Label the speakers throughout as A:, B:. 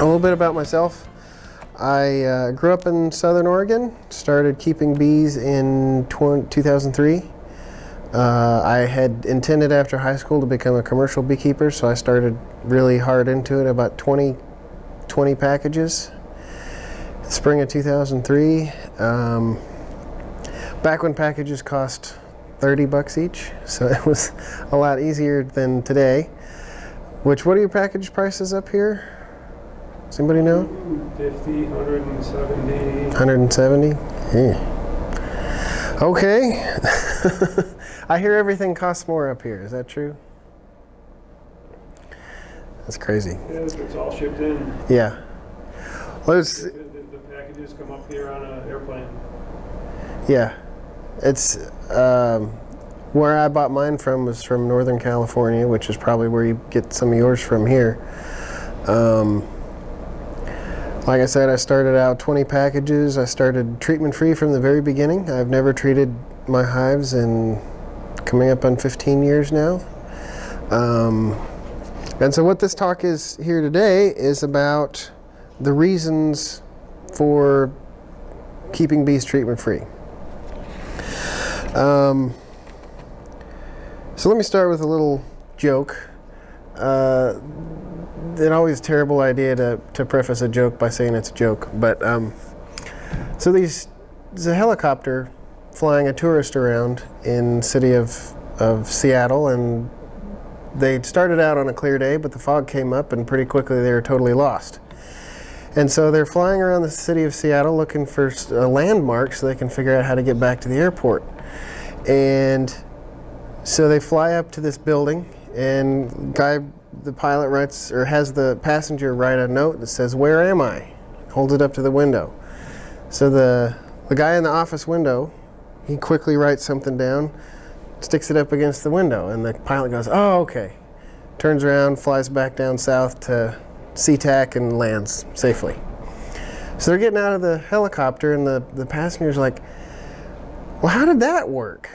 A: A little bit about myself. I grew up in Southern Oregon, started keeping bees in 2003. I had intended after high school to become a commercial beekeeper, so I started really hard into it, about 20 packages. Spring of 2003, back when packages cost $30 each, so it was a lot easier than today. What are your package prices up here? Does anybody know?
B: 50, 170.
A: 170? Yeah. Okay. I hear everything costs more up here. Is that true? That's crazy.
B: Yeah, it's all shipped in.
A: Yeah. Well,
B: the packages come up here on an airplane.
A: Yeah. It's where I bought mine from was from Northern California, which is probably where you get some of yours from here. Like I said, I started out 20 packages. I started treatment-free from the very beginning. I've never treated my hives in coming up on 15 years now. And so what this talk is here today is about the reasons for keeping bees treatment-free. So let me start with a little joke. It's always a terrible idea to preface a joke by saying it's a joke, but so there's a helicopter flying a tourist around in the city of Seattle, and they started out on a clear day, but the fog came up and pretty quickly they were totally lost. And so they're flying around the city of Seattle looking for a landmark so they can figure out how to get back to the airport. And so they fly up to this building, and the pilot writes, or has the passenger write a note that says, "Where am I?" Holds it up to the window. So the guy in the office window, he quickly writes something down, sticks it up against the window, and the pilot goes, "Oh, okay." Turns around, flies back down south to SeaTac and lands safely. So they're getting out of the helicopter, and the passenger's like, "Well, how did that work?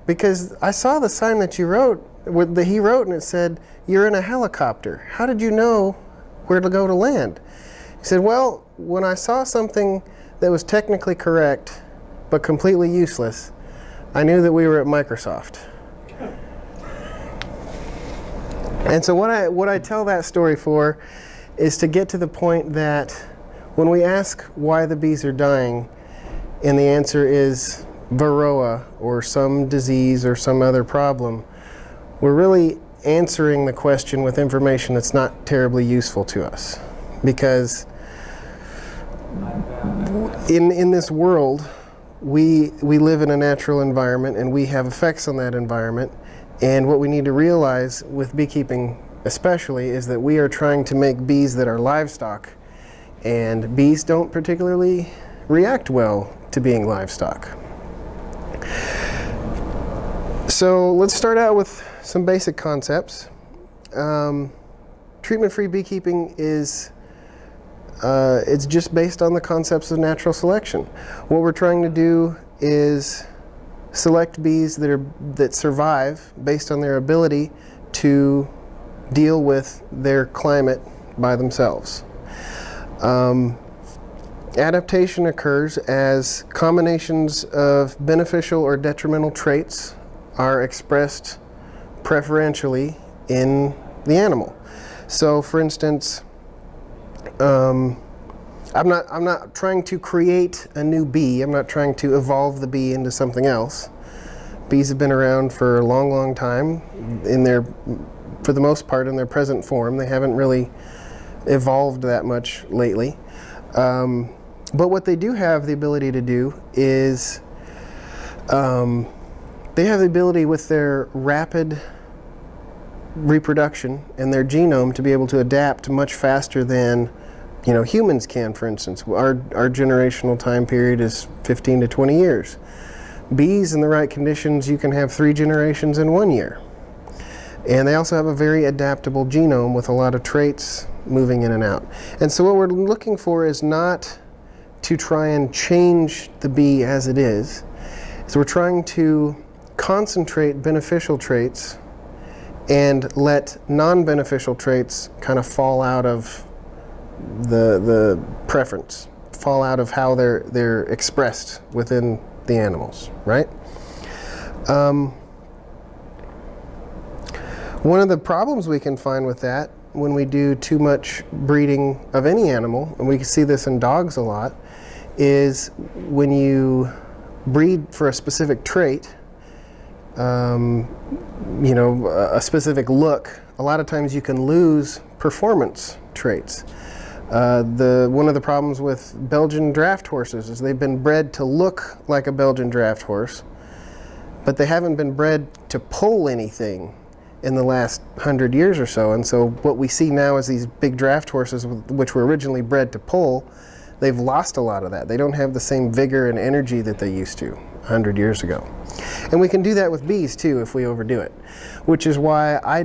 A: Because I saw the sign that he wrote, and it said, 'You're in a helicopter. How did you know where to go to land?'" He said, "Well, when I saw something that was technically correct but completely useless, I knew that we were at Microsoft." And so what I tell that story for is to get to the point that when we ask why the bees are dying, and the answer is varroa or some disease or some other problem, we're really answering the question with information that's not terribly useful to us. Because in this world, we live in a natural environment and we have effects on that environment. And what we need to realize with beekeeping especially is that we are trying to make bees that are livestock. And bees don't particularly react well to being livestock. So let's start out with some basic concepts. Treatment-free beekeeping is it's just based on the concepts of natural selection. What we're trying to do is select bees that survive based on their ability to deal with their climate by themselves. Adaptation occurs as combinations of beneficial or detrimental traits are expressed preferentially in the animal. So, for instance, I'm not trying to create a new bee. I'm not trying to evolve the bee into something else. Bees have been around for a long, long time. For the most part, in their present form, they haven't really evolved that much lately. But what they do have the ability to do is they have the ability with their rapid reproduction and their genome to be able to adapt much faster than humans can, for instance. Our generational time period is 15 to 20 years. Bees, in the right conditions, you can have 3 generations in 1 year. And they also have a very adaptable genome with a lot of traits moving in and out. And so what we're looking for is not to try and change the bee as it is. So we're trying to concentrate beneficial traits and let non-beneficial traits kind of fall out of the preference, fall out of how they're expressed within the animals, right? One of the problems we can find with that when we do too much breeding of any animal, and we can see this in dogs a lot, is when you breed for a specific trait, you know, a specific look, a lot of times you can lose performance traits. One of the problems with Belgian draft horses is they've been bred to look like a Belgian draft horse, but they haven't been bred to pull anything in the last 100 years or so. And so what we see now is these big draft horses, which were originally bred to pull, they've lost a lot of that. They don't have the same vigor and energy that they used to 100 years ago. And we can do that with bees too if we overdo it, which is why I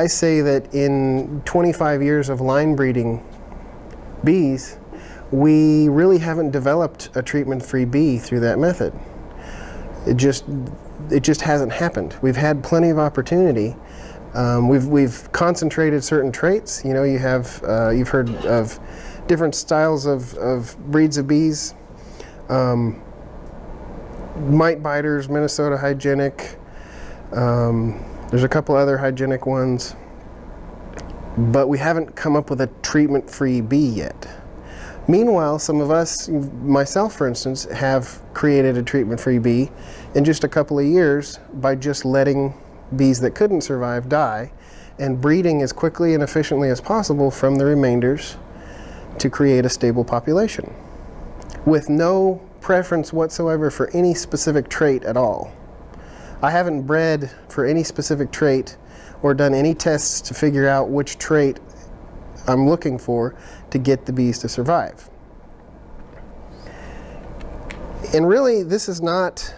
A: say that in 25 years of line breeding bees, we really haven't developed a treatment-free bee through that method. It just hasn't happened. We've had plenty of opportunity. We've concentrated certain traits. You know, you've heard of different styles of breeds of bees. Mite biters, Minnesota hygienic. There's a couple other hygienic ones, but we haven't come up with a treatment-free bee yet. Meanwhile, some of us, myself for instance, have created a treatment-free bee in just a couple of years by just letting bees that couldn't survive die and breeding as quickly and efficiently as possible from the remainders to create a stable population with no preference whatsoever for any specific trait at all. I haven't bred for any specific trait or done any tests to figure out which trait I'm looking for to get the bees to survive. And really, this is not,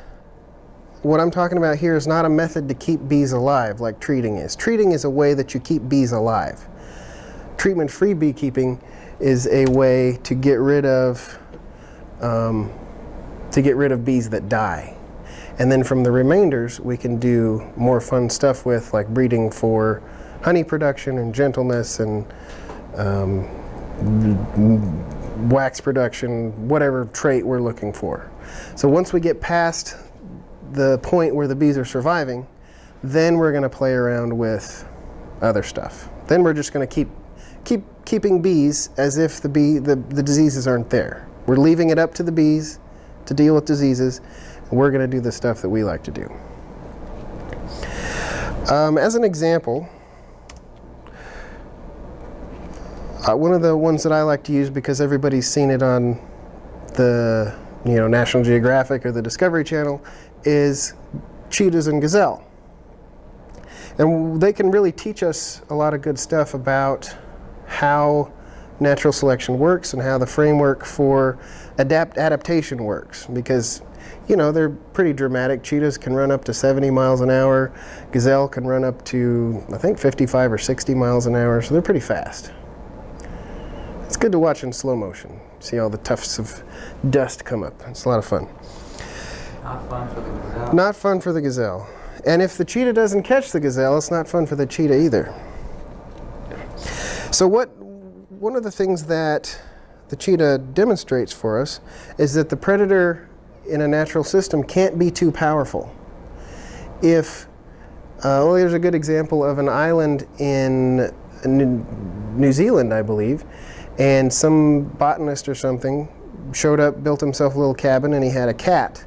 A: what I'm talking about here is not a method to keep bees alive like treating is. Treating is a way that you keep bees alive. Treatment-free beekeeping is a way to get rid of bees that die. And then from the remainders, we can do more fun stuff with, like breeding for honey production and gentleness and wax production, whatever trait we're looking for. So once we get past the point where the bees are surviving, then we're going to play around with other stuff. Then we're just going to keeping bees as if the diseases aren't there. We're leaving it up to the bees to deal with diseases. We're going to do the stuff that we like to do. As an example, one of the ones that I like to use because everybody's seen it on the National Geographic or the Discovery Channel is cheetahs and gazelle. And they can really teach us a lot of good stuff about how natural selection works and how the framework for adaptation works, because they're pretty dramatic. Cheetahs can run up to 70 miles an hour. Gazelle can run up to, I think, 55 or 60 miles an hour, so they're pretty fast. It's good to watch in slow motion. See all the tufts of dust come up. It's a lot of fun.
C: Not fun for the gazelle.
A: Not fun for the gazelle. And if the cheetah doesn't catch the gazelle, it's not fun for the cheetah either. So one of the things that the cheetah demonstrates for us is that the predator in a natural system can't be too powerful. If, there's a good example of an island in New Zealand, I believe, and some botanist or something showed up, built himself a little cabin, and he had a cat.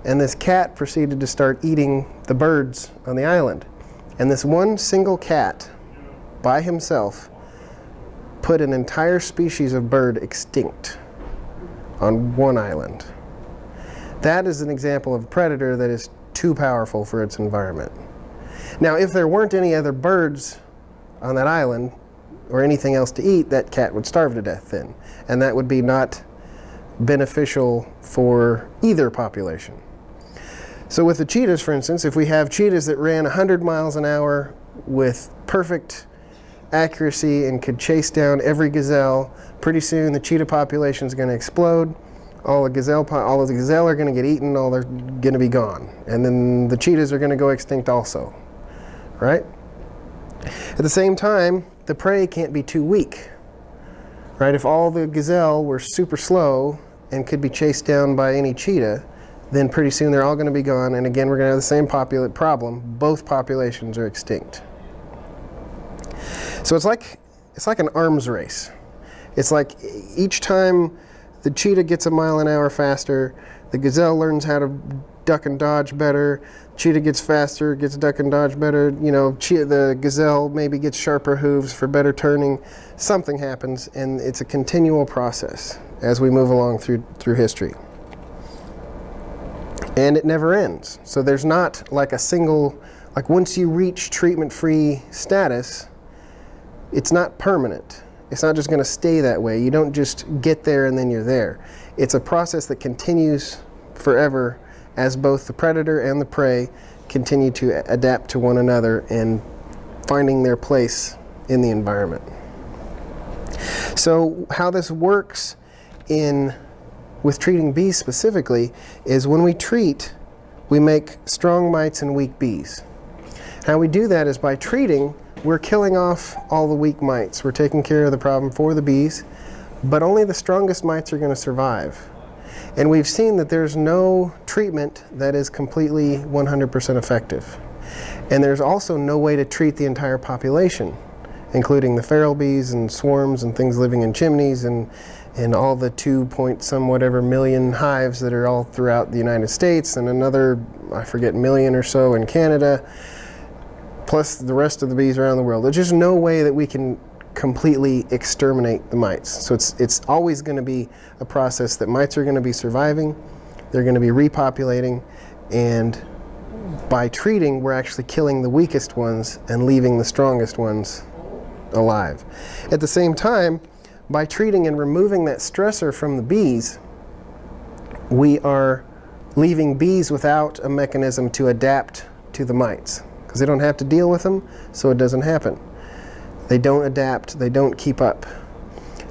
A: And this cat proceeded to start eating the birds on the island. And this one single cat, by himself, put an entire species of bird extinct on one island. That is an example of a predator that is too powerful for its environment. Now, if there weren't any other birds on that island or anything else to eat, that cat would starve to death then. And that would be not beneficial for either population. So with the cheetahs, for instance, if we have cheetahs that ran 100 miles an hour with perfect accuracy and could chase down every gazelle, pretty soon the cheetah population is going to explode. All of the gazelle are going to get eaten, all they're going to be gone. And then the cheetahs are going to go extinct also, right? At the same time, the prey can't be too weak. right? If all the gazelle were super slow and could be chased down by any cheetah, then pretty soon they're all going to be gone, and again we're going to have the same problem. Both populations are extinct. So it's like an arms race. It's like each time the cheetah gets a mile an hour faster, the gazelle learns how to duck and dodge better. Cheetah gets faster, gets duck and dodge better. You know, the gazelle maybe gets sharper hooves for better turning. Something happens, and it's a continual process as we move along through history. And it never ends. So there's not like a single, like once you reach treatment-free status, it's not permanent. It's not just going to stay that way. You don't just get there and then you're there. It's a process that continues forever as both the predator and the prey continue to adapt to one another and finding their place in the environment. So how this works with treating bees specifically is when we treat, we make strong mites and weak bees. How we do that is by treating, we're killing off all the weak mites. We're taking care of the problem for the bees, but only the strongest mites are going to survive. And we've seen that there's no treatment that is completely 100% effective. And there's also no way to treat the entire population, including the feral bees and swarms and things living in chimneys and all the 2-point-some whatever million hives that are all throughout the United States, and another, I forget, million or so in Canada, plus the rest of the bees around the world. There's just no way that we can completely exterminate the mites. So it's always going to be a process that mites are going to be surviving, they're going to be repopulating, and by treating, we're actually killing the weakest ones and leaving the strongest ones alive. At the same time, by treating and removing that stressor from the bees, we are leaving bees without a mechanism to adapt to the mites, because they don't have to deal with them, so it doesn't happen. They don't adapt, they don't keep up.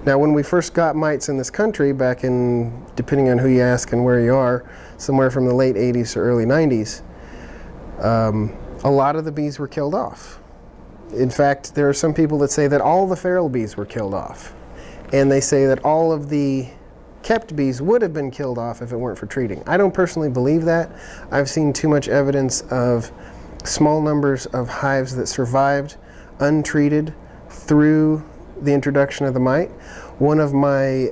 A: Now, when we first got mites in this country, back in, depending on who you ask and where you are, somewhere from the late 80s or early 90s, a lot of the bees were killed off. In fact, there are some people that say that all the feral bees were killed off. And they say that all of the kept bees would have been killed off if it weren't for treating. I don't personally believe that. I've seen too much evidence of small numbers of hives that survived untreated through the introduction of the mite. One of my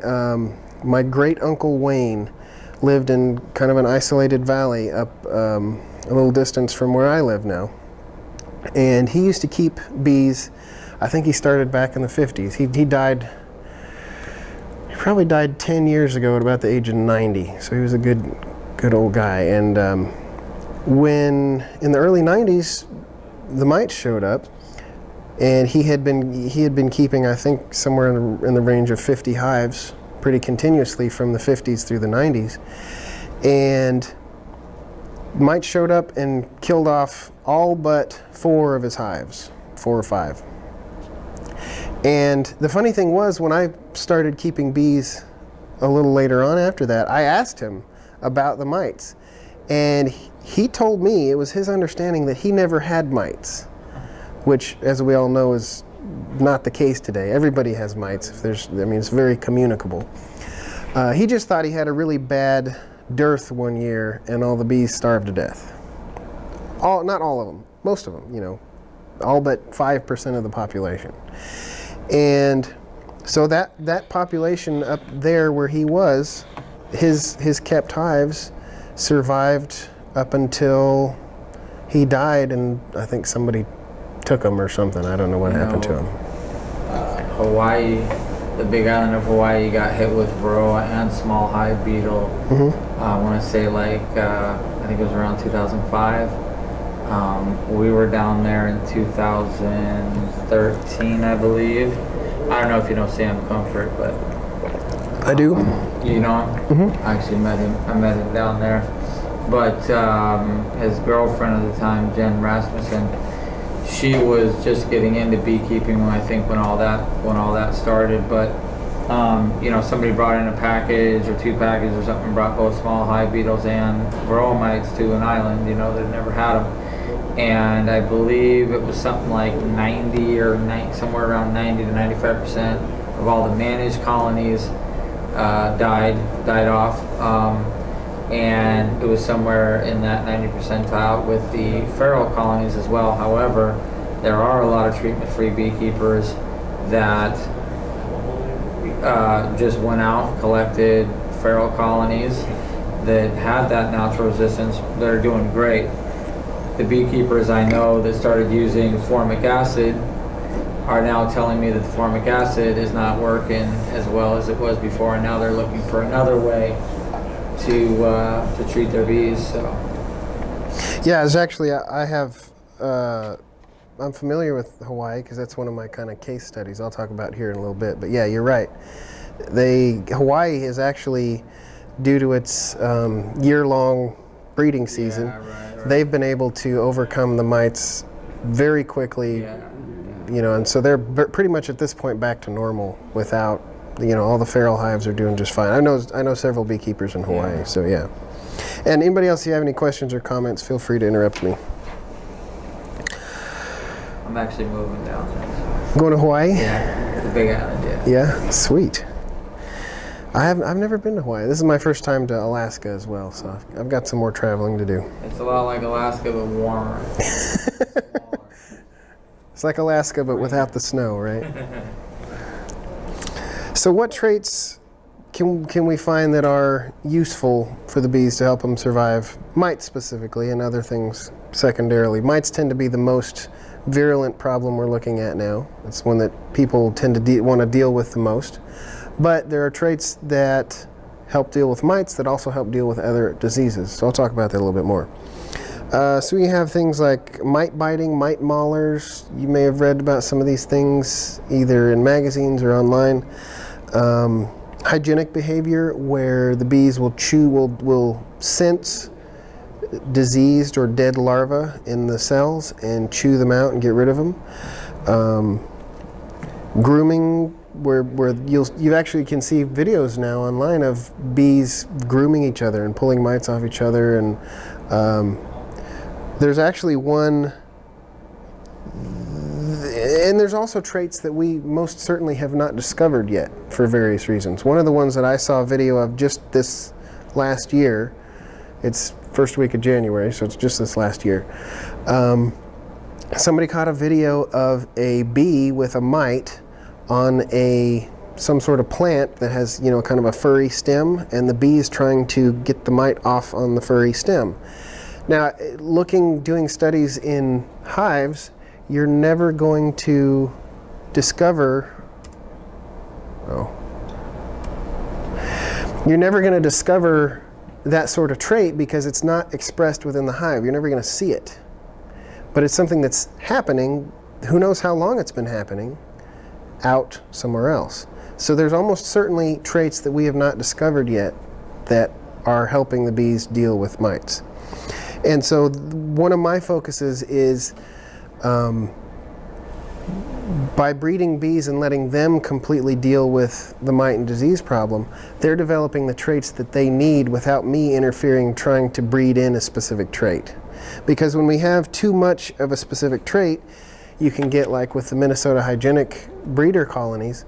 A: great uncle Wayne lived in kind of an isolated valley up a little distance from where I live now. And he used to keep bees. I think he started back in the 50s. He died, he probably died 10 years ago at about the age of 90. So he was a good old guy. And when in the early 90s, the mites showed up, and he had been keeping, I think, somewhere in the range of 50 hives pretty continuously from the 50s through the 90s. And mites showed up and killed off all but 4 of his hives, 4 or 5. And the funny thing was, when I started keeping bees a little later on after that, I asked him about the mites. And he told me it was his understanding that he never had mites, which, as we all know, is not the case today. Everybody has mites. It's very communicable. He just thought he had a really bad dearth one year and all the bees starved to death. Not all of them, most of them, all but 5% of the population. And so that population up there where he was, his kept hives survived up until he died, and I think somebody took him or something. I don't know what happened to him.
C: Hawaii, the big island of Hawaii, got hit with varroa and small hive beetle. Mm-hmm. I want to say I think it was around 2005. We were down there in 2013, I believe. I don't know if you know Sam Comfort, but
A: I do.
C: You know him? Mm-hmm. I actually met him. I met him down there. But his girlfriend at the time, Jen Rasmussen, she was just getting into beekeeping when all that started. But somebody brought in a package or 2 packages or something, brought both small hive beetles and varroa mites to an island. They'd never had them. And I believe it was something like 90 or somewhere around 90 to 95% of all the managed colonies died off, and it was somewhere in that 90 percentile with the feral colonies as well. However, there are a lot of treatment-free beekeepers that just went out, collected feral colonies that had that natural resistance. They're doing great. The beekeepers I know that started using formic acid are now telling me that the formic acid is not working as well as it was before, and now they're looking for another way to treat their bees. So
A: Yeah, it's actually I'm familiar with Hawaii because that's one of my kind of case studies I'll talk about here in a little bit. But yeah, you're right. Hawaii is actually, due to its year-long breeding season,
C: right.
A: they've been able to overcome the mites very quickly. You know, and so they're pretty much at this point back to normal without, you know, all the feral hives are doing just fine. I know several beekeepers in Hawaii, so yeah. And anybody else, if you have any questions or comments, feel free to interrupt me.
C: I'm actually moving down there.
A: Going to Hawaii?
C: Yeah, it's a big island, yeah.
A: Yeah, sweet. I've never been to Hawaii. This is my first time to Alaska as well, so I've got some more traveling to do.
C: It's a lot like Alaska, but warmer.
A: It's like Alaska, but without the snow, right? So what traits can we find that are useful for the bees to help them survive? Mites specifically, and other things secondarily. Mites tend to be the most virulent problem we're looking at now. It's one that people tend to want to deal with the most. But there are traits that help deal with mites that also help deal with other diseases. So I'll talk about that a little bit more. So we have things like mite biting, mite maulers. You may have read about some of these things either in magazines or online. Hygienic behavior, where the bees will sense diseased or dead larvae in the cells and chew them out and get rid of them. Grooming, where you actually can see videos now online of bees grooming each other and pulling mites off each other, and there's actually one, and there's also traits that we most certainly have not discovered yet for various reasons. One of the ones that I saw a video of just this last year, it's first week of January, so it's just this last year. Somebody caught a video of a bee with a mite on some sort of plant that has, you know, kind of a furry stem, and the bee is trying to get the mite off on the furry stem. Now, doing studies in hives, you're never going to discover, you're never going to discover that sort of trait because it's not expressed within the hive. You're never going to see it. But it's something that's happening, who knows how long it's been happening, out somewhere else. So there's almost certainly traits that we have not discovered yet that are helping the bees deal with mites. And so one of my focuses is by breeding bees and letting them completely deal with the mite and disease problem, they're developing the traits that they need without me interfering, trying to breed in a specific trait. Because when we have too much of a specific trait, you can get, like with the Minnesota hygienic breeder colonies,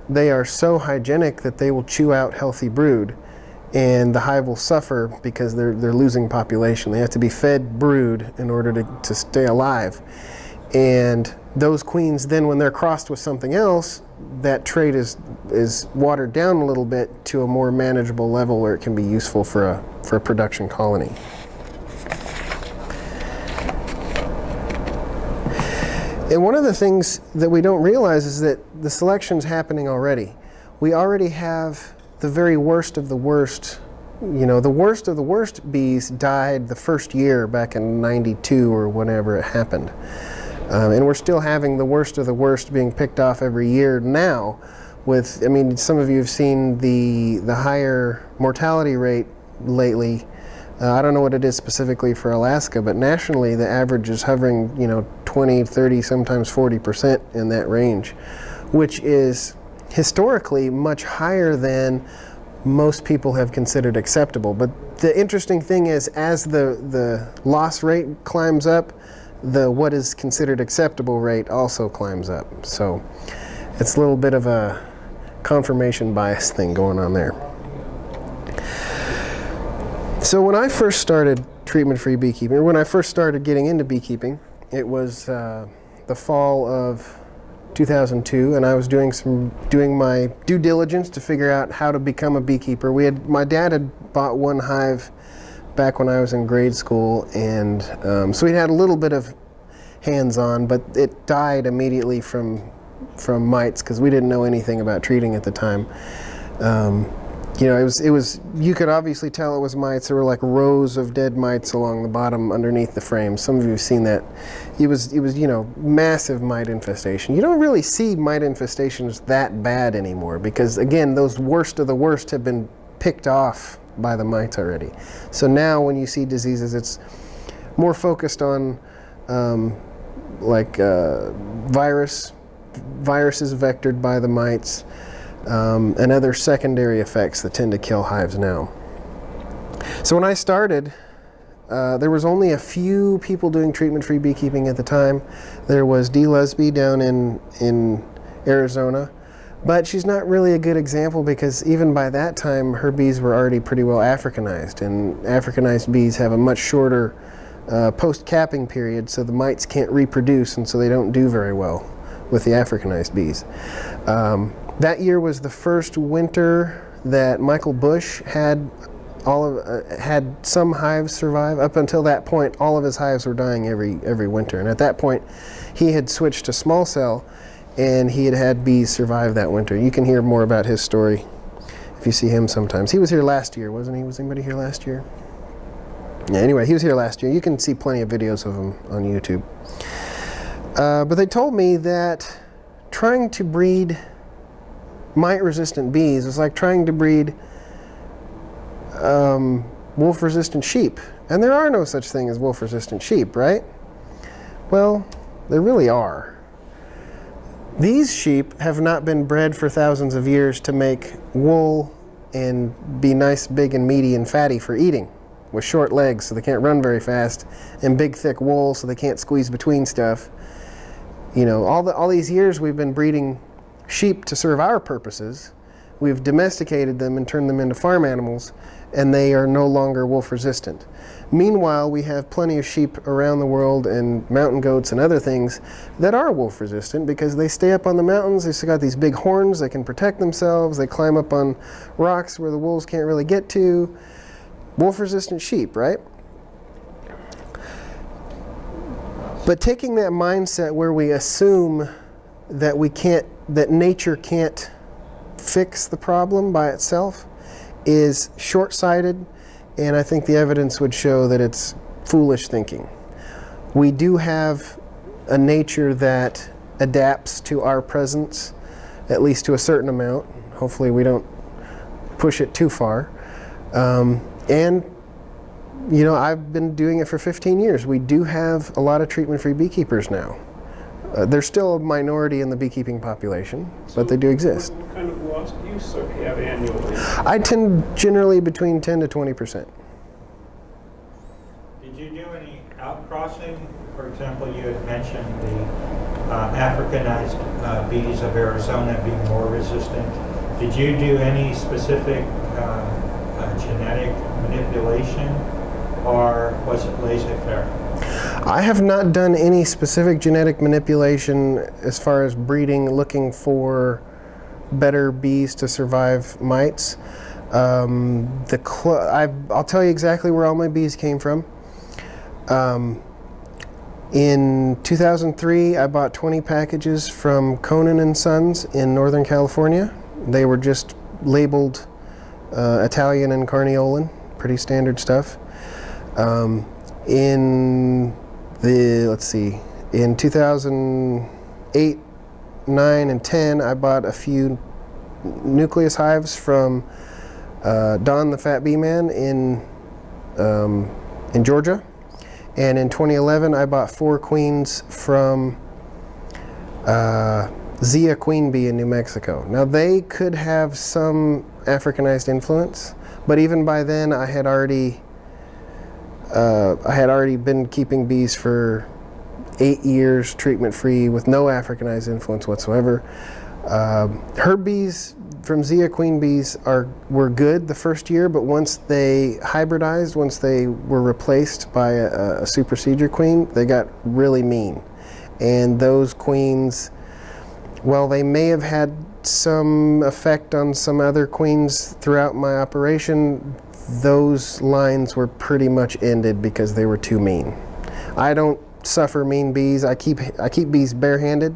A: they are so hygienic that they will chew out healthy brood, and the hive will suffer because they're losing population. They have to be fed brood in order to stay alive. And those queens then, when they're crossed with something else, that trait is watered down a little bit to a more manageable level where it can be useful for a production colony. And one of the things that we don't realize is that the selection's happening already. We already have the very worst of the worst. You know, the worst of the worst bees died the first year back in '92 or whenever it happened. And we're still having the worst of the worst being picked off every year now. I mean, some of you have seen the higher mortality rate lately. I don't know what it is specifically for Alaska, but nationally the average is hovering, 20, 30, sometimes 40% in that range, which is historically much higher than most people have considered acceptable. But the interesting thing is, as the loss rate climbs up, the what is considered acceptable rate also climbs up. So it's a little bit of a confirmation bias thing going on there. So when I first started treatment-free beekeeping, or when I first started getting into beekeeping, it was the fall of 2002, and I was doing my due diligence to figure out how to become a beekeeper. My dad had bought one hive back when I was in grade school, and so we had a little bit of hands-on, but it died immediately from mites because we didn't know anything about treating at the time. You know, it was. You could obviously tell it was mites. There were like rows of dead mites along the bottom underneath the frame. Some of you have seen that. It was you know, massive mite infestation. You don't really see mite infestations that bad anymore because again, those worst of the worst have been picked off by the mites already. So now when you see diseases, it's more focused on viruses vectored by the mites. And other secondary effects that tend to kill hives now. So when I started, there was only a few people doing treatment-free beekeeping at the time. There was Dee Lesby down in Arizona, but she's not really a good example because even by that time her bees were already pretty well Africanized, and Africanized bees have a much shorter post-capping period, so the mites can't reproduce, and so they don't do very well with the Africanized bees. That year was the first winter that Michael Bush had some hives survive. Up until that point, all of his hives were dying every winter. And at that point, he had switched to small cell, and he had had bees survive that winter. You can hear more about his story if you see him sometimes. He was here last year, wasn't he? Was anybody here last year? Yeah, anyway, he was here last year. You can see plenty of videos of him on YouTube. But they told me that trying to breed mite-resistant bees is like trying to breed wolf-resistant sheep. And there are no such thing as wolf-resistant sheep, right? Well, there really are. These sheep have not been bred for thousands of years to make wool and be nice, big, and meaty and fatty for eating, with short legs so they can't run very fast, and big, thick wool so they can't squeeze between stuff. You know, all these years we've been breeding sheep to serve our purposes. We've domesticated them and turned them into farm animals, and they are no longer wolf resistant. Meanwhile, we have plenty of sheep around the world and mountain goats and other things that are wolf resistant because they stay up on the mountains. They've got these big horns, they can protect themselves, they climb up on rocks where the wolves can't really get to. Wolf resistant sheep, right? But taking that mindset where we assume that that nature can't fix the problem by itself is short-sighted, and I think the evidence would show that it's foolish thinking. We do have a nature that adapts to our presence, at least to a certain amount. Hopefully we don't push it too far. And you know, I've been doing it for 15 years. We do have a lot of treatment-free beekeepers now. They're still a minority in the beekeeping population, but they do exist.
B: What kind of loss do you have annually?
A: I tend generally between 10 to 20%.
D: Did you do any outcrossing? For example, you had mentioned the Africanized bees of Arizona being more resistant. Did you do any specific genetic manipulation, or was it laissez-faire?
A: I have not done any specific genetic manipulation as far as breeding, looking for better bees to survive mites. I'll tell you exactly where all my bees came from. In 2003, I bought 20 packages from Conan and Sons in Northern California. They were just labeled Italian and Carniolan, pretty standard stuff. In 2008, 9, and 10, I bought a few nucleus hives from Don the Fat Bee Man in Georgia. And in 2011, I bought 4 queens from Zia Queen Bee in New Mexico. Now, they could have some Africanized influence, but even by then, I had already been keeping bees for 8 years, treatment-free, with no Africanized influence whatsoever. Herb bees from Zia queen bees were good the first year, but once they hybridized, once they were replaced by a supersedure queen, they got really mean. And those queens, well, they may have had some effect on some other queens throughout my operation. Those lines were pretty much ended because they were too mean. I don't suffer mean bees. I keep bees barehanded.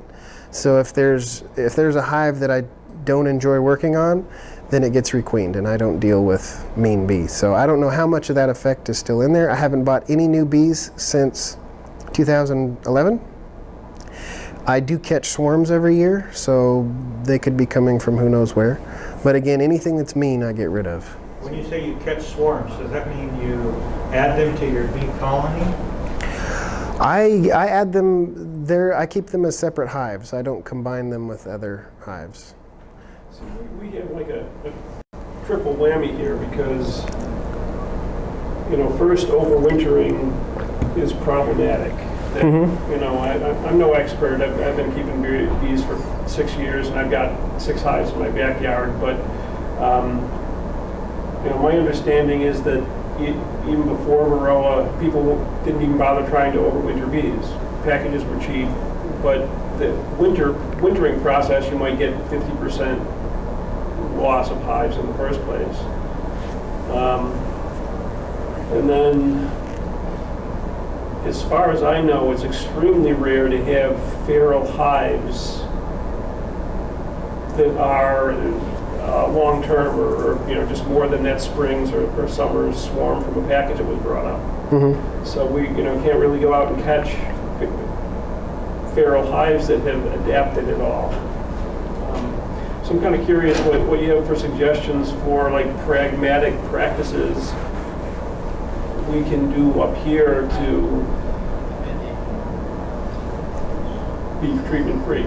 A: So if there's a hive that I don't enjoy working on, then it gets requeened, and I don't deal with mean bees. So I don't know how much of that effect is still in there. I haven't bought any new bees since 2011. I do catch swarms every year, so they could be coming from who knows where. But again, anything that's mean, I get rid of.
D: When you say you catch swarms, does that mean you add them to your bee colony?
A: I add them there. I keep them as separate hives. I don't combine them with other hives.
B: So we have like a triple whammy here because, first overwintering is problematic. And, I'm no expert. I've been keeping bees for 6 years, and I've got 6 hives in my backyard. But my understanding is that even before Varroa, people didn't even bother trying to overwinter bees. Packages were cheap, but the wintering process, you might get 50% loss of hives in the first place. And then, as far as I know, it's extremely rare to have feral hives that are long-term or just more than that spring's or summer's swarm from a package that was brought up. So we can't really go out and catch feral hives that have adapted at all. So I'm kind of curious what you have for suggestions for like pragmatic practices we can do up here to be treatment free.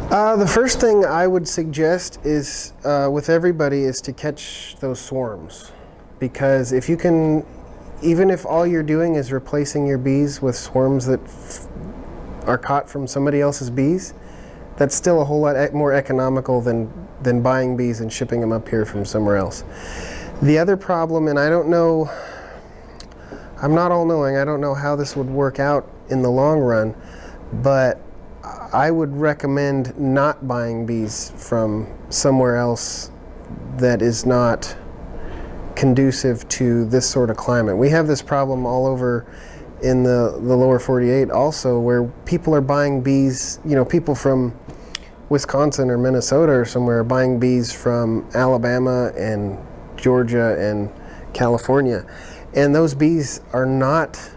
A: The first thing I would suggest is, with everybody, is to catch those swarms. Because if you can, even if all you're doing is replacing your bees with swarms that are caught from somebody else's bees, that's still a whole lot more economical than buying bees and shipping them up here from somewhere else. The other problem, and I don't know, I'm not all-knowing, I don't know how this would work out in the long run, but I would recommend not buying bees from somewhere else that is not conducive to this sort of climate. We have this problem all over in the lower 48 also, where people are buying bees, people from Wisconsin or Minnesota or somewhere are buying bees from Alabama and Georgia and California. And those bees are not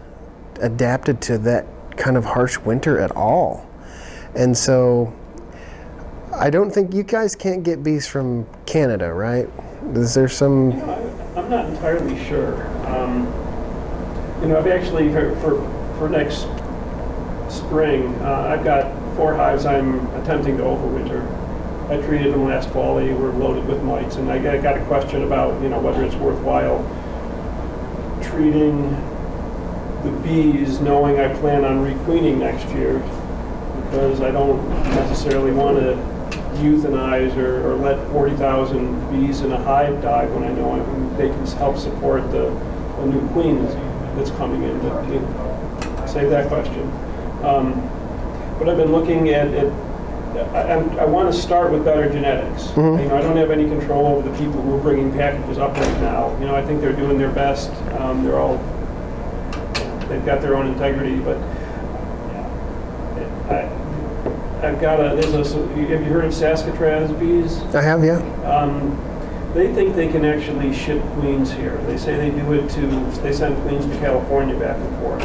A: adapted to that kind of harsh winter at all. And so I don't think you guys can't get bees from Canada, right? Is there some...
B: I'm not entirely sure. I've actually, for next spring, I've got 4 hives I'm attempting to overwinter. I treated them last fall. They were loaded with mites, and I got a question about, whether it's worthwhile treating the bees knowing I plan on requeening next year, because I don't necessarily want to euthanize or let 40,000 bees in a hive die when I know they can help support the new queen that's coming in. Save that question. But I've been looking at I want to start with better genetics. I don't have any control over the people who are bringing packages up right now. I think they're doing their best. They've got their own integrity, but I've got have you heard of Saskatraz bees?
A: I have, yeah.
B: They think they can actually ship queens here. They say they do it they send queens to California back and forth.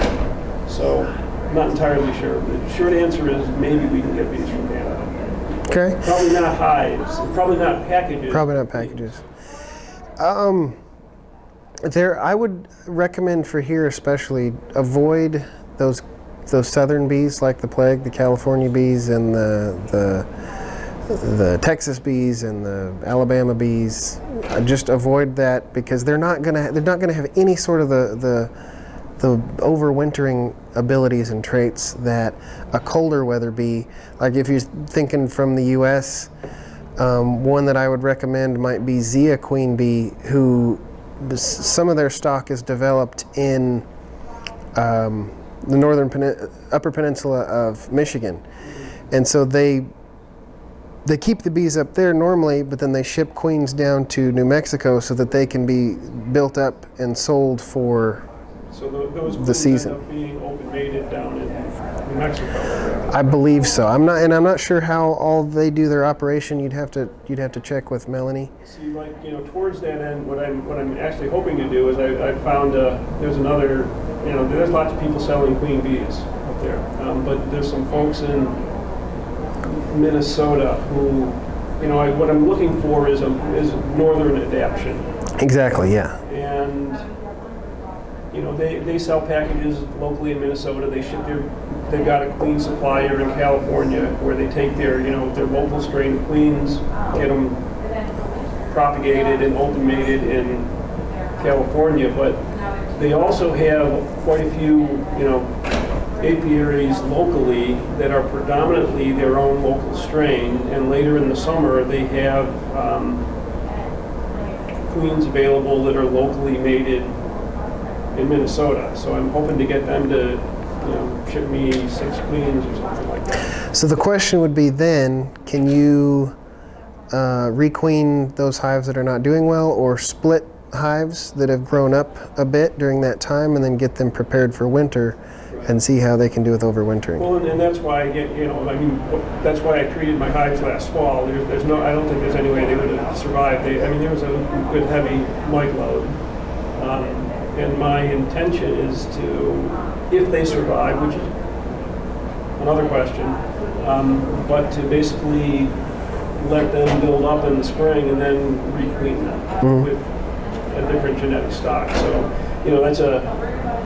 B: So I'm not entirely sure. The short answer is maybe we can get bees from Canada.
A: Okay.
B: Probably not hives. Probably not packages.
A: Probably not packages. I would recommend for here especially, avoid those southern bees like the plague, the California bees and the Texas bees and the Alabama bees. Just avoid that because they're not gonna have any sort of the overwintering abilities and traits that a colder weather bee, like if you're thinking from the U.S., one that I would recommend might be Zia queen bee, who some of their stock is developed in the upper peninsula of Michigan, and so they keep the bees up there normally, but then they ship queens down to New Mexico so that they can be built up and sold for
B: those
A: the season.
B: End up being open mated down in New Mexico.
A: I believe so. I'm not sure how all they do their operation. You'd have to check with Melanie.
B: See, like, towards that end, what I'm actually hoping to do is I found there's another, there's lots of people selling queen bees up there, but there's some folks in Minnesota who, what I'm looking for is northern adaptation.
A: Exactly. Yeah.
B: And they sell packages locally in Minnesota. They've got a queen supplier in California where they take their local strain queens, get them propagated and open mated in California. But they also have quite a few, apiaries locally that are predominantly their own local strain. And later in the summer, they have queens available that are locally mated in Minnesota. So I'm hoping to get them to ship me 6 queens or something like that.
A: So the question would be then, can you requeen those hives that are not doing well, or split hives that have grown up a bit during that time and then get them prepared for winter and see how they can do with overwintering?
B: Well, and that's why I get, that's why I treated my hives last fall. I don't think there's any way they would have survived. There was a good heavy mite load. And my intention is to, if they survive, which is another question, but to basically let them build up in the spring and then requeen them with a different genetic stock. So, that's a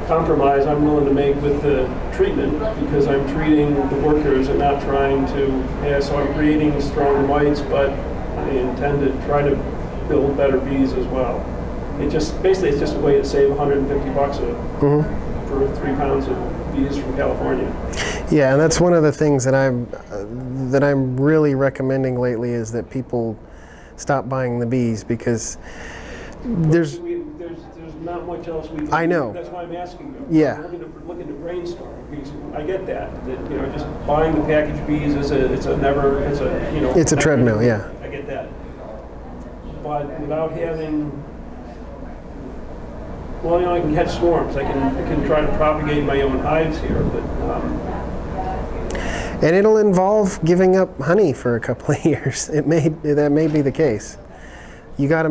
B: compromise I'm willing to make with the treatment, because I'm treating the workers and not trying to, so I'm creating stronger mites, but I intend to try to build better bees as well. It's just a way to save $150 for 3 pounds of bees from California.
A: Yeah, and that's one of the things that I'm really recommending lately, is that people stop buying the bees, because there's not much else we can do. I know.
B: That's why I'm asking you.
A: Yeah.
B: I'm looking to brainstorm, because I get that just buying the packaged bees it's a
A: treadmill. Yeah.
B: I get that. But without having, I can catch swarms. I can try to propagate my own hives here, but.
A: And it'll involve giving up honey for a couple of years. That may be the case. You got to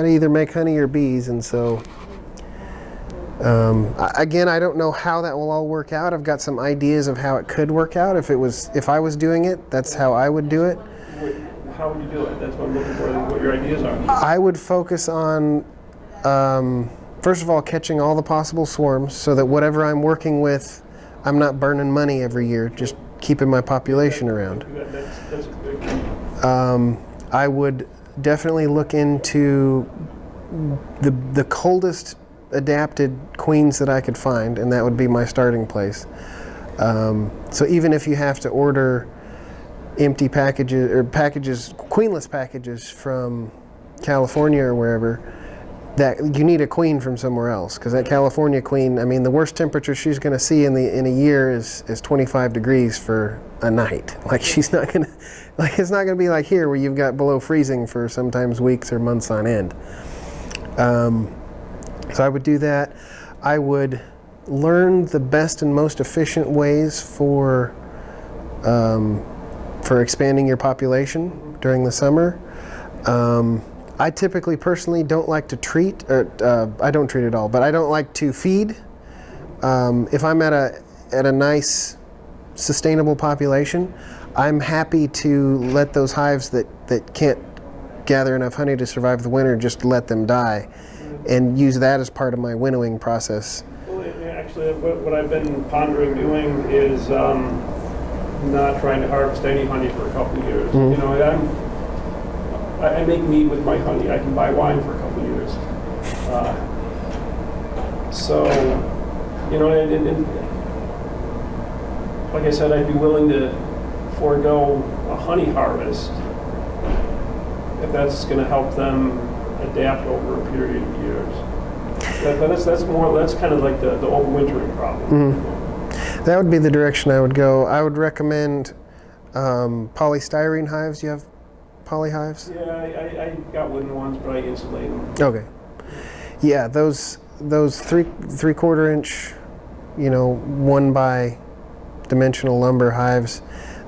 A: either make honey or bees, and so. Again, I don't know how that will all work out. I've got some ideas of how it could work out. If I was doing it, that's how I would do it.
B: How would you do it? That's what I'm looking for. What your ideas are.
A: I would focus on. First of all, catching all the possible swarms, so that whatever I'm working with, I'm not burning money every year, just keeping my population around.
B: That's a big
A: I would definitely look into the coldest adapted queens that I could find, and that would be my starting place. So even if you have to order empty packages, or queenless packages from California or wherever, that you need a queen from somewhere else, because that California queen, the worst temperature she's going to see in a year is 25 degrees for a night. Like, she's not going to, it's not going to be like here, where you've got below freezing for sometimes weeks or months on end. So I would do that. I would learn the best and most efficient ways for expanding your population during the summer. I typically personally don't like to treat, or I don't treat at all, but I don't like to feed. If I'm at a nice sustainable population, I'm happy to let those hives that can't gather enough honey to survive the winter, just let them die, and use that as part of my winnowing process.
B: Well, actually, what I've been pondering doing is not trying to harvest any honey for a couple of years. I make meat with my honey. I can buy wine for a couple of years. like I said, I'd be willing to forego a honey harvest if that's going to help them adapt over a period of years. But that's kind of like the overwintering problem.
A: That would be the direction I would go. I would recommend polystyrene hives. You have poly hives?
B: Yeah, I got wooden ones, but I insulate them.
A: Okay. Yeah, those 3/4 inch, 1 by dimensional lumber hives,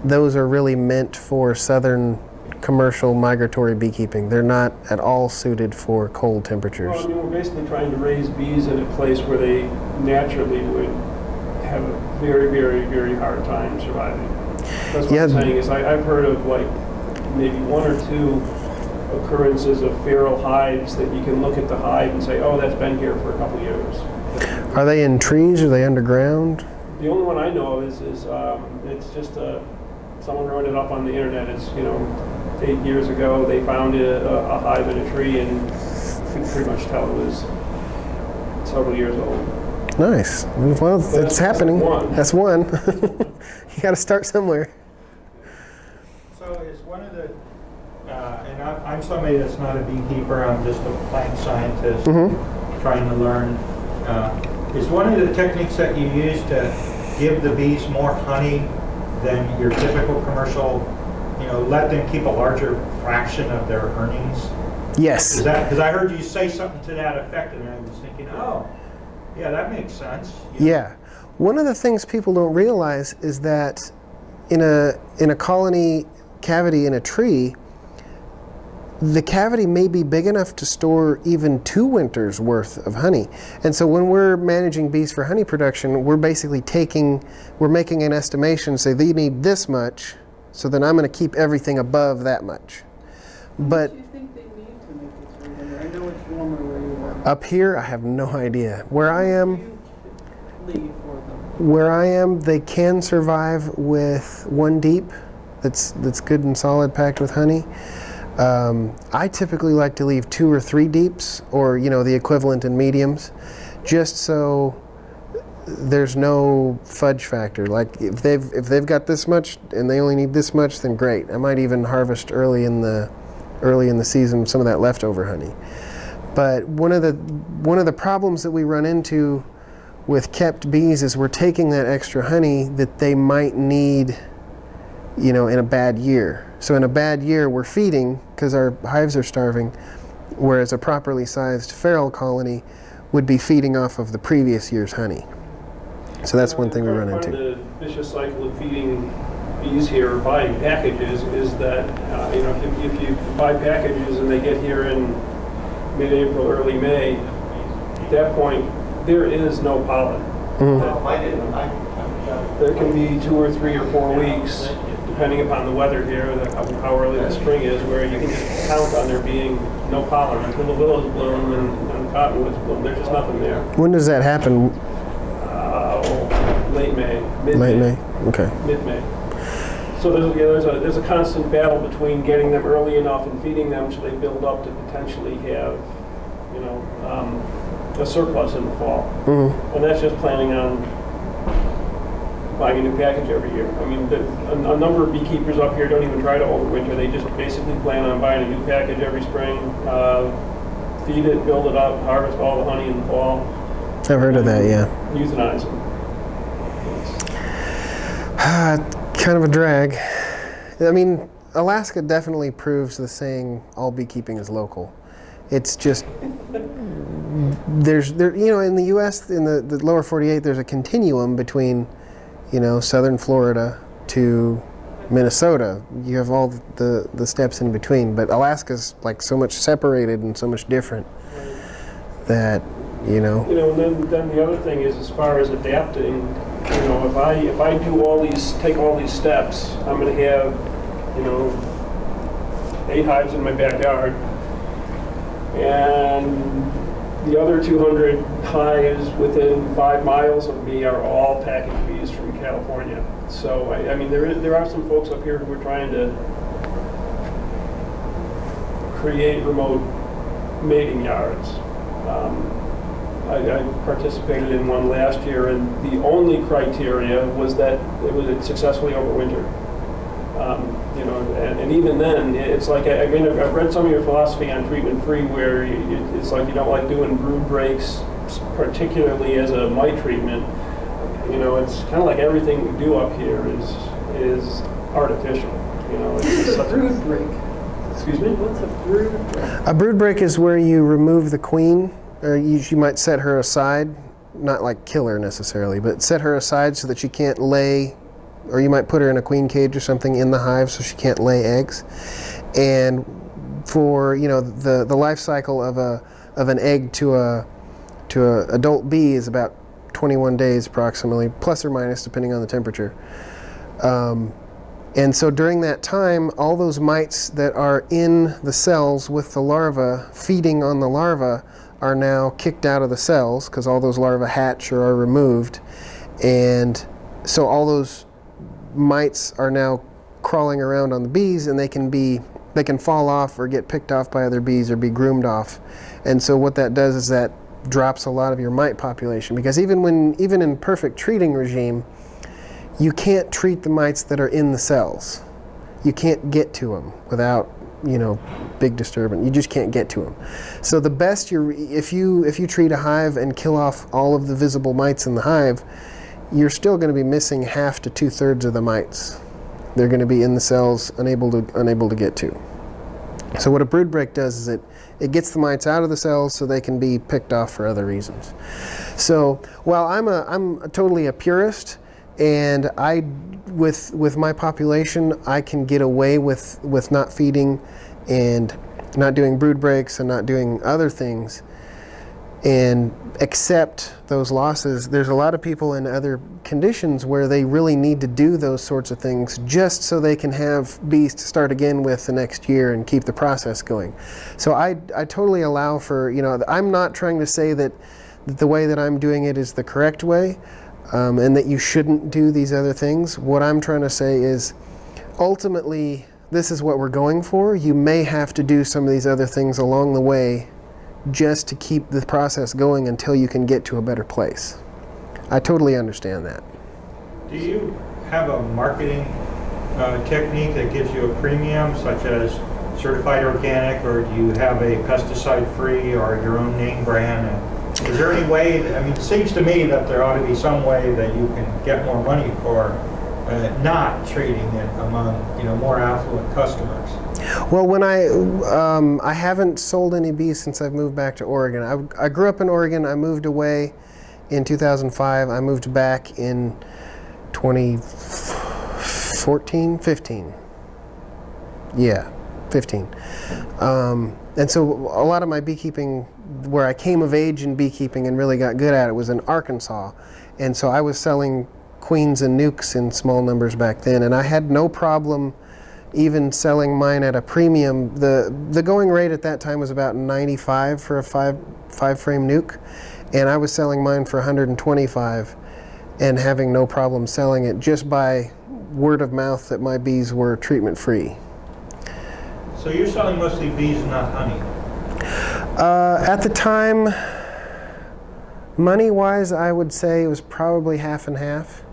A: those are really meant for southern commercial migratory beekeeping. They're not at all suited for cold temperatures.
B: Well, I mean, we're basically trying to raise bees in a place where they naturally would have a very, very, very hard time surviving. That's what I'm saying is I've heard of like maybe 1 or 2 occurrences of feral hives that you can look at the hive and say, oh, that's been here for a couple years.
A: Are they in trees? Are they underground?
B: The only one I know of is it's just someone wrote it up on the internet. It's 8 years ago they found a hive in a tree, and you can pretty much tell it was several years old.
A: Nice. Well, it's happening. That's one. You got to start somewhere.
D: So is one of the, and I'm somebody that's not a beekeeper, I'm just a plant scientist trying to learn. Is one of the techniques that you use to give the bees more honey than your typical commercial, let them keep a larger fraction of their earnings?
A: Yes.
D: Is that, because I heard you say something to that effect, and I was thinking, oh, yeah, that makes sense.
A: Yeah. One of the things people don't realize is that in a colony cavity in a tree, the cavity may be big enough to store even 2 winters worth of honey. And so when we're managing bees for honey production, we're basically we're making an estimation, say they need this much, so then I'm going to keep everything above that much. But
E: what do you think they need to make it through winter? I know it's warmer where you are.
A: up here, I have no idea. Where I am,
E: Leave for them.
A: Where I am, they can survive with 1 deep that's good and solid, packed with honey. I typically like to leave 2 or 3 deeps, or the equivalent in mediums, just so there's no fudge factor. Like if they've got this much and they only need this much, then great. I might even harvest early in the season some of that leftover honey. But one of the problems that we run into with kept bees is we're taking that extra honey that they might need, in a bad year. So in a bad year, we're feeding because our hives are starving, whereas a properly sized feral colony would be feeding off of the previous year's honey. So that's one thing we run into.
B: Part of the vicious cycle of feeding bees here or buying packages is that, if you buy packages and they get here in mid-April, early May, at that point, there is no pollen. There can be 2 or 3 or 4 weeks, depending upon the weather here, how early the spring is, where you can just count on there being no pollen until the willows bloom and the cottonwoods bloom. There's just nothing there.
A: When does that happen?
B: Late May, mid-May.
A: Late May? Okay.
B: Mid-May. So there's a constant battle between getting them early enough and feeding them so they build up to potentially have, a surplus in the fall. And that's just planning on buying a new package every year. I mean, a number of beekeepers up here don't even try to overwinter. They just basically plan on buying a new package every spring, feed it, build it up, harvest all the honey in the fall.
A: I've heard of that, yeah.
B: Euthanize them.
A: Kind of a drag. I mean, Alaska definitely proves the saying, all beekeeping is local. It's just, in the U.S., in the lower 48, there's a continuum between, southern Florida to Minnesota. You have all the steps in between, but Alaska's like so much separated and so much different that,
B: And then the other thing is, as far as adapting, if I do take all these steps, I'm going to have, 8 hives in my backyard, and the other 200 hives within 5 miles of me are all package bees from California. So I mean, there are some folks up here who are trying to create remote mating yards. I participated in one last year, and the only criteria was that it successfully overwintered. You know, and even then, it's like, I mean, I've read some of your philosophy on treatment-free, where it's like you don't like doing brood breaks, particularly as a mite treatment. You know, it's kind of like everything we do up here is artificial. You know,
E: What's a brood break?
B: Excuse me?
E: What's a brood break?
A: A brood break is where you remove the queen, or you might set her aside, not like kill her necessarily, but set her aside so that she can't lay, or you might put her in a queen cage or something in the hive so she can't lay eggs. And for, you know, the life cycle of an egg to a adult bee is about 21 days approximately, plus or minus depending on the temperature. And so during that time, all those mites that are in the cells with the larva feeding on the larva are now kicked out of the cells because all those larvae hatch or are removed. And so all those mites are now crawling around on the bees, and they can fall off or get picked off by other bees or be groomed off. And so what that does is that drops a lot of your mite population, because even in perfect treating regime, you can't treat the mites that are in the cells. You can't get to them without, you know, big disturbance. You just can't get to them. So the best, if you treat a hive and kill off all of the visible mites in the hive, you're still going to be missing half to 2/3 of the mites. They're going to be in the cells, unable to get to. So what a brood break does is it gets the mites out of the cells so they can be picked off for other reasons. So while I'm totally a purist, and with my population, I can get away with not feeding and not doing brood breaks and not doing other things and accept those losses. There's a lot of people in other conditions where they really need to do those sorts of things just so they can have bees to start again with the next year and keep the process going. So I totally allow for, you know, I'm not trying to say that the way that I'm doing it is the correct way, and that you shouldn't do these other things. What I'm trying to say is, ultimately, this is what we're going for. You may have to do some of these other things along the way just to keep the process going until you can get to a better place. I totally understand that.
D: Do you have a marketing technique that gives you a premium, such as certified organic, or do you have a pesticide-free or your own name brand? And is there any way, I mean, it seems to me that there ought to be some way that you can get more money for not treating it among, you know, more affluent customers.
A: Well, when I haven't sold any bees since I've moved back to Oregon. I grew up in Oregon. I moved away in 2005. I moved back in 2014, 15. Yeah, 15. And so a lot of my beekeeping, where I came of age in beekeeping and really got good at it, was in Arkansas. And so I was selling queens and nukes in small numbers back then, and I had no problem even selling mine at a premium. The going rate at that time was about 95 for a five frame nuke, and I was selling mine for 125 and having no problem selling it just by word of mouth that my bees were treatment free.
D: So you're selling mostly bees, not honey?
A: At the time, money-wise, I would say it was probably half and half.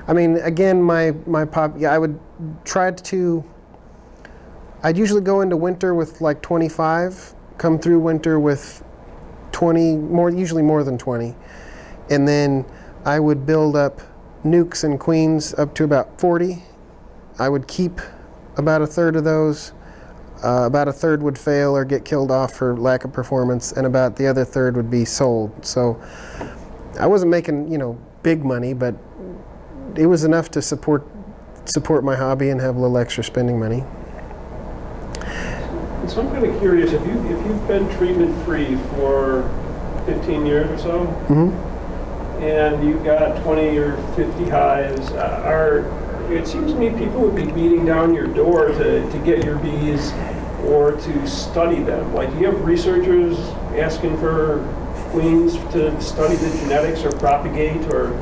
A: I mean, again, I would try to. I'd usually go into winter with like 25, come through winter with 20, usually more than 20, and then I would build up nukes and queens up to about 40. I would keep about a third of those. About a third would fail or get killed off for lack of performance, and about the other third would be sold. So I wasn't making, you know, big money, but it was enough to support my hobby and have a little extra spending money.
B: So I'm kind of curious, if you've been treatment free for 15 years or so,
A: Mm-hmm.
B: and you've got 20 or 50 hives, it seems to me people would be beating down your door to get your bees or to study them. Like, do you have researchers asking for queens to study the genetics or propagate or?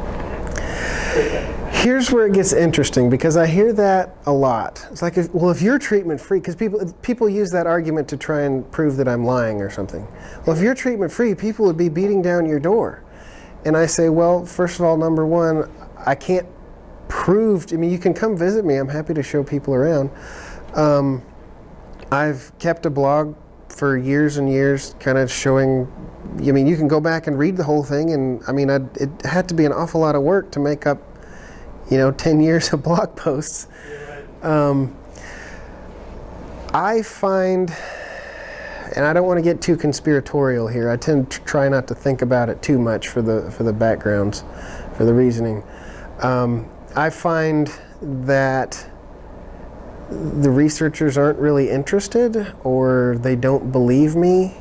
A: Here's where it gets interesting, because I hear that a lot. It's like, if you're treatment free, because people use that argument to try and prove that I'm lying or something. Well, if you're treatment free, people would be beating down your door. And I say, well, first of all, number one, I can't prove, I mean, you can come visit me. I'm happy to show people around. I've kept a blog for years and years, kind of showing, I mean, you can go back and read the whole thing, and I mean, it had to be an awful lot of work to make up, 10 years of blog posts. I find, and I don't want to get too conspiratorial here, I tend to try not to think about it too much for the backgrounds, for the reasoning. I find that the researchers aren't really interested, or they don't believe me,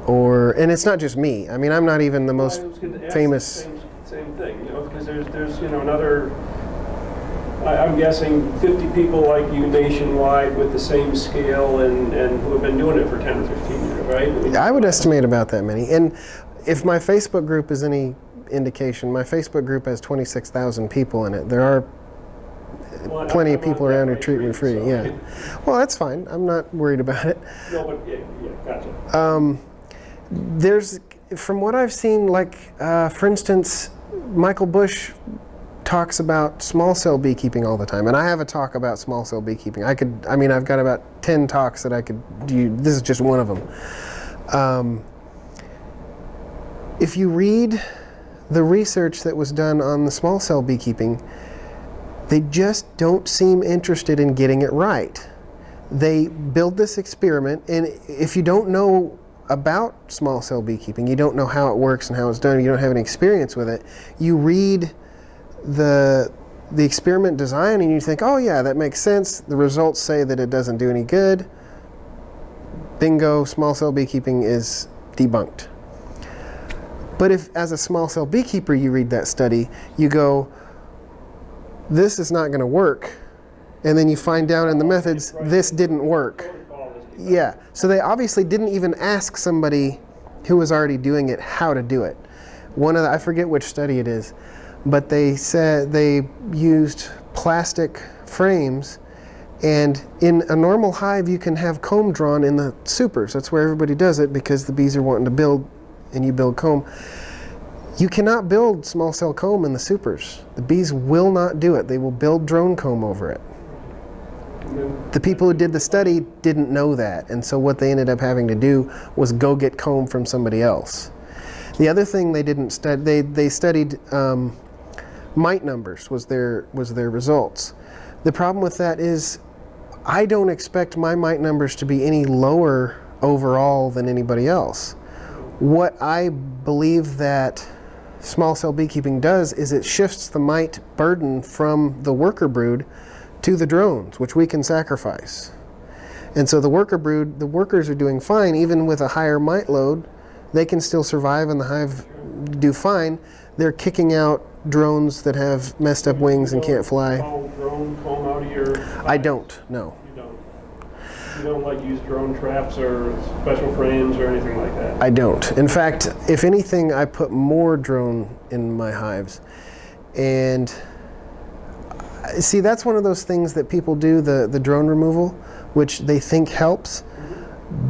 A: and it's not just me. I mean, I'm not even the most famous.
B: Same thing, because there's another, I'm guessing 50 people like you nationwide with the same scale and who have been doing it for 10 or 15 years, right?
A: I would estimate about that many. And if my Facebook group is any indication, my Facebook group has 26,000 people in it. There are plenty of people around who are treatment free. So. Yeah. Well, that's fine. I'm not worried about it.
B: No, but yeah, gotcha.
A: There's, from what I've seen, like, for instance, Michael Bush talks about small cell beekeeping all the time, and I have a talk about small cell beekeeping. I've got about 10 talks that I could do. This is just one of them. If you read the research that was done on the small cell beekeeping, they just don't seem interested in getting it right. They build this experiment, and if you don't know about small cell beekeeping, you don't know how it works and how it's done, you don't have any experience with it, you read the experiment design and you think, oh yeah, that makes sense. The results say that it doesn't do any good. Bingo, small cell beekeeping is debunked. But if, as a small cell beekeeper, you read that study, you go, this is not going to work. And then you find down in the methods, this didn't work. Yeah, so they obviously didn't even ask somebody who was already doing it how to do it. I forget which study it is, but they said they used plastic frames, and in a normal hive you can have comb drawn in the supers. That's where everybody does it because the bees are wanting to build, and you build comb. You cannot build small cell comb in the supers. The bees will not do it. They will build drone comb over it. The people who did the study didn't know that, and so what they ended up having to do was go get comb from somebody else. The other thing they didn't study, they studied mite numbers was their results. The problem with that is I don't expect my mite numbers to be any lower overall than anybody else. What I believe that small cell beekeeping does is it shifts the mite burden from the worker brood to the drones, which we can sacrifice. And so the workers are doing fine, even with a higher mite load. They can still survive and the hive do fine. They're kicking out drones that have messed up wings and can't fly.
B: Drone comb out of your hives?
A: I don't, no.
B: You don't like use drone traps or special frames or anything like that?
A: I don't. In fact, if anything, I put more drone in my hives. And see, that's one of those things that people do, the drone removal, which they think helps.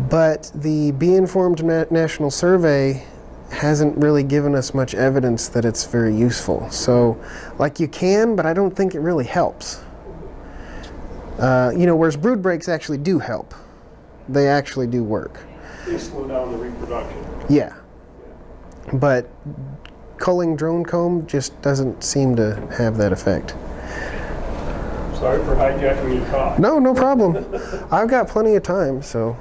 A: But the Bee Informed National Survey hasn't really given us much evidence that it's very useful. So, like, you can, but I don't think it really helps. Whereas brood breaks actually do help. They actually do work.
B: They slow down the reproduction.
A: Yeah. But culling drone comb just doesn't seem to have that effect.
B: Sorry for hijacking your talk.
A: No problem. I've got plenty of time, so.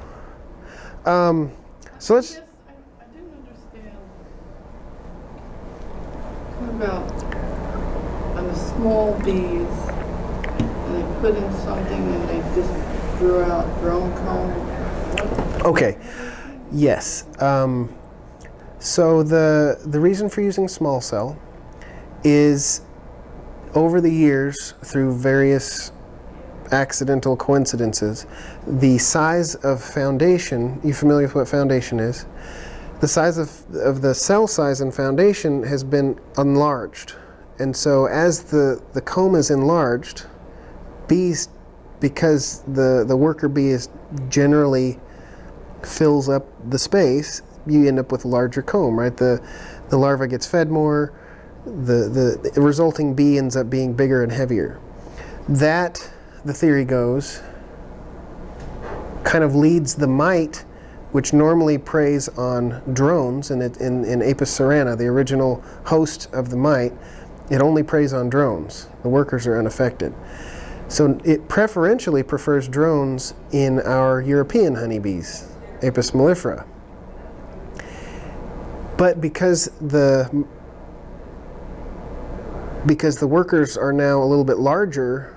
A: So let's.
E: Yes, I didn't understand. What about on the small bees, and they put in something and they just drew out drone comb? What?
A: Okay. Yes. So the reason for using small cell is over the years, through various accidental coincidences, the size of foundation, you familiar with what foundation is? The size of the cell size in foundation has been enlarged. And so as the comb is enlarged, bees, because the worker bee is generally fills up the space, you end up with a larger comb, right? The larva gets fed more, the resulting bee ends up being bigger and heavier. That, the theory goes, kind of leads the mite, which normally preys on drones, and in Apis cerana, the original host of the mite, it only preys on drones. The workers are unaffected. So it preferentially prefers drones in our European honeybees, Apis mellifera. But because the workers are now a little bit larger,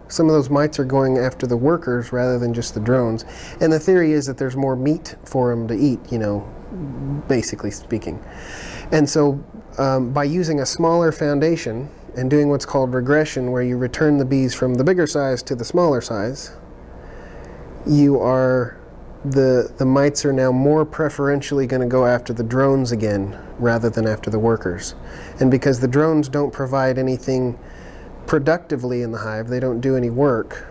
A: some of those mites are going after the workers rather than just the drones. And the theory is that there's more meat for them to eat, you know, basically speaking. And so by using a smaller foundation and doing what's called regression, where you return the bees from the bigger size to the smaller size, the mites are now more preferentially going to go after the drones again rather than after the workers. And because the drones don't provide anything productively in the hive, they don't do any work,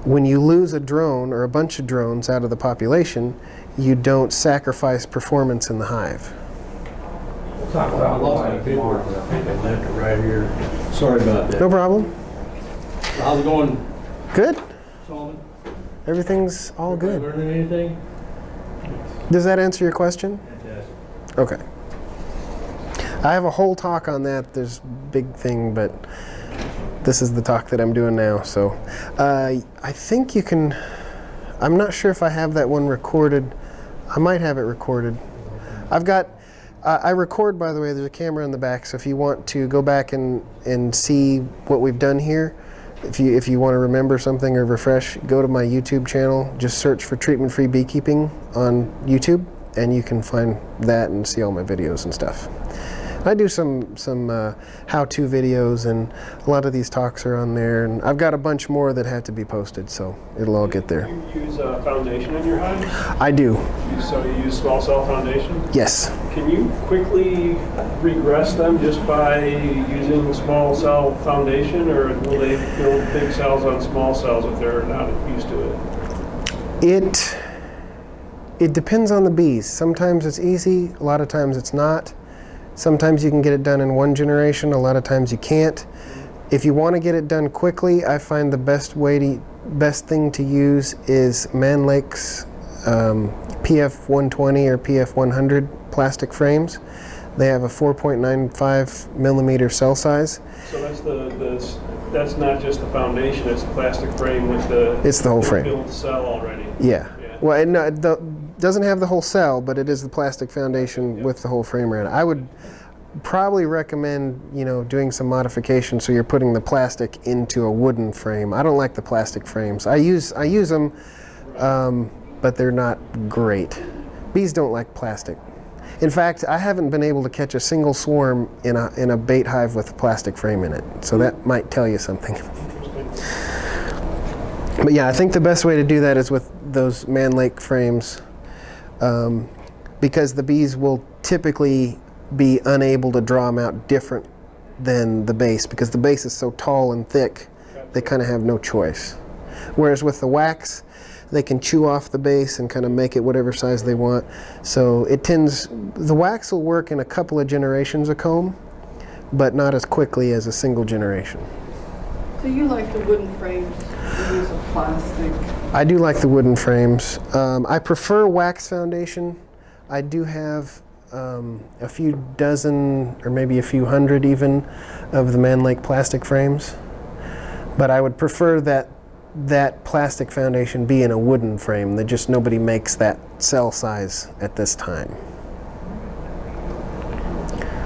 A: when you lose a drone or a bunch of drones out of the population, you don't sacrifice performance in the hive.
F: We'll talk about my paperwork, but I think I left it right here. Sorry about that.
A: No problem.
F: How's it going,
A: Good.
F: Solomon?
A: Everything's all good.
F: Learning anything?
A: Does that answer your question?
F: Fantastic.
A: Okay. I have a whole talk on that. There's a big thing, but this is the talk that I'm doing now. So I think you can, I'm not sure if I have that one recorded. I might have it recorded. I've got, I record, by the way, there's a camera in the back, so if you want to go back and see what we've done here, if you want to remember something or refresh, go to my YouTube channel, just search for Treatment Free Beekeeping on YouTube, and you can find that and see all my videos and stuff. I do some how-to videos, and a lot of these talks are on there, and I've got a bunch more that have to be posted, so it'll all get there.
B: Do you use a foundation in your hive?
A: I do.
B: So you use small cell foundation?
A: Yes.
B: Can you quickly regress them just by using small cell foundation, or will they build big cells on small cells if they're not used to it?
A: It depends on the bees. Sometimes it's easy, a lot of times it's not. Sometimes you can get it done in one generation, a lot of times you can't. If you want to get it done quickly, I find the best thing to use is Manlake's PF 120 or PF 100 plastic frames. They have a 4.95 millimeter cell size.
B: So that's not just the foundation, it's the plastic frame with the
A: It's the whole frame.
B: built cell already.
A: Yeah. Well, it doesn't have the whole cell, but it is the plastic foundation with the whole frame around it. I would probably recommend, doing some modification so you're putting the plastic into a wooden frame. I don't like the plastic frames. I use them, but they're not great. Bees don't like plastic. In fact, I haven't been able to catch a single swarm in a bait hive with a plastic frame in it. So that might tell you something. But yeah, I think the best way to do that is with those Manlake frames, because the bees will typically be unable to draw them out different than the base, because the base is so tall and thick, they kind of have no choice. Whereas with the wax, they can chew off the base and kind of make it whatever size they want. So the wax will work in a couple of generations of comb, but not as quickly as a single generation.
E: So you like the wooden frames, you use a plastic?
A: I do like the wooden frames. I prefer wax foundation. I do have a few dozen or maybe a few hundred even of the Manlake plastic frames, but I would prefer that plastic foundation be in a wooden frame. That just nobody makes that cell size at this time.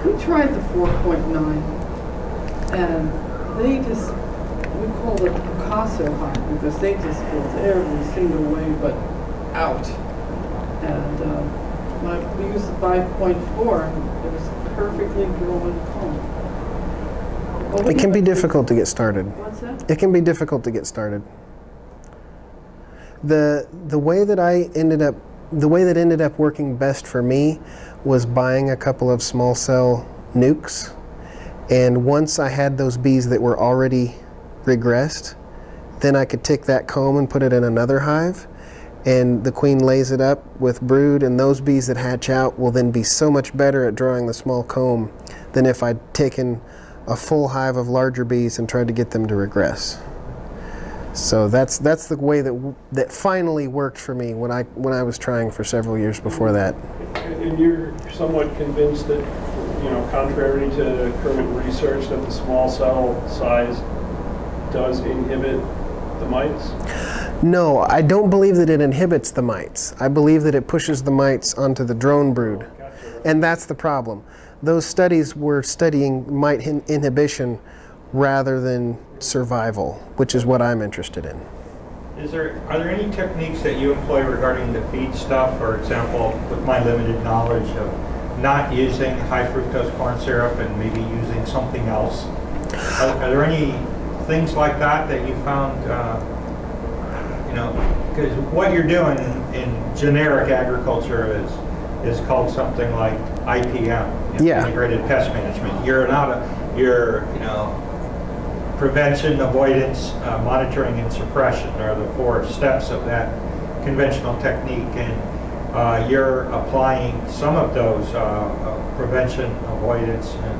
E: We tried the 4.9 and we called it Picasso hive because they just built every single way but out. And when we used the 5.4, it was perfectly growing comb. Well,
A: It can be difficult to get started.
E: What's that?
A: It can be difficult to get started. The way that ended up working best for me was buying a couple of small cell nukes And once I had those bees that were already regressed, then I could take that comb and put it in another hive, and the queen lays it up with brood, and those bees that hatch out will then be so much better at drawing the small comb than if I'd taken a full hive of larger bees and tried to get them to regress. So that's the way that finally worked for me when I was trying for several years before that.
B: And you're somewhat convinced that, contrary to current research, that the small cell size does inhibit the mites?
A: No, I don't believe that it inhibits the mites. I believe that it pushes the mites onto the drone brood. And that's the problem. Those studies were studying mite inhibition rather than survival, which is what I'm interested in.
D: Are there any techniques that you employ regarding the feed stuff? For example, with my limited knowledge of not using high fructose corn syrup and maybe using something else, are there any things like that you found? Because what you're doing in generic agriculture is called something like IPM, integrated pest management. You're prevention, avoidance, monitoring, and suppression are the 4 steps of that conventional technique, and you're applying some of those prevention, avoidance, and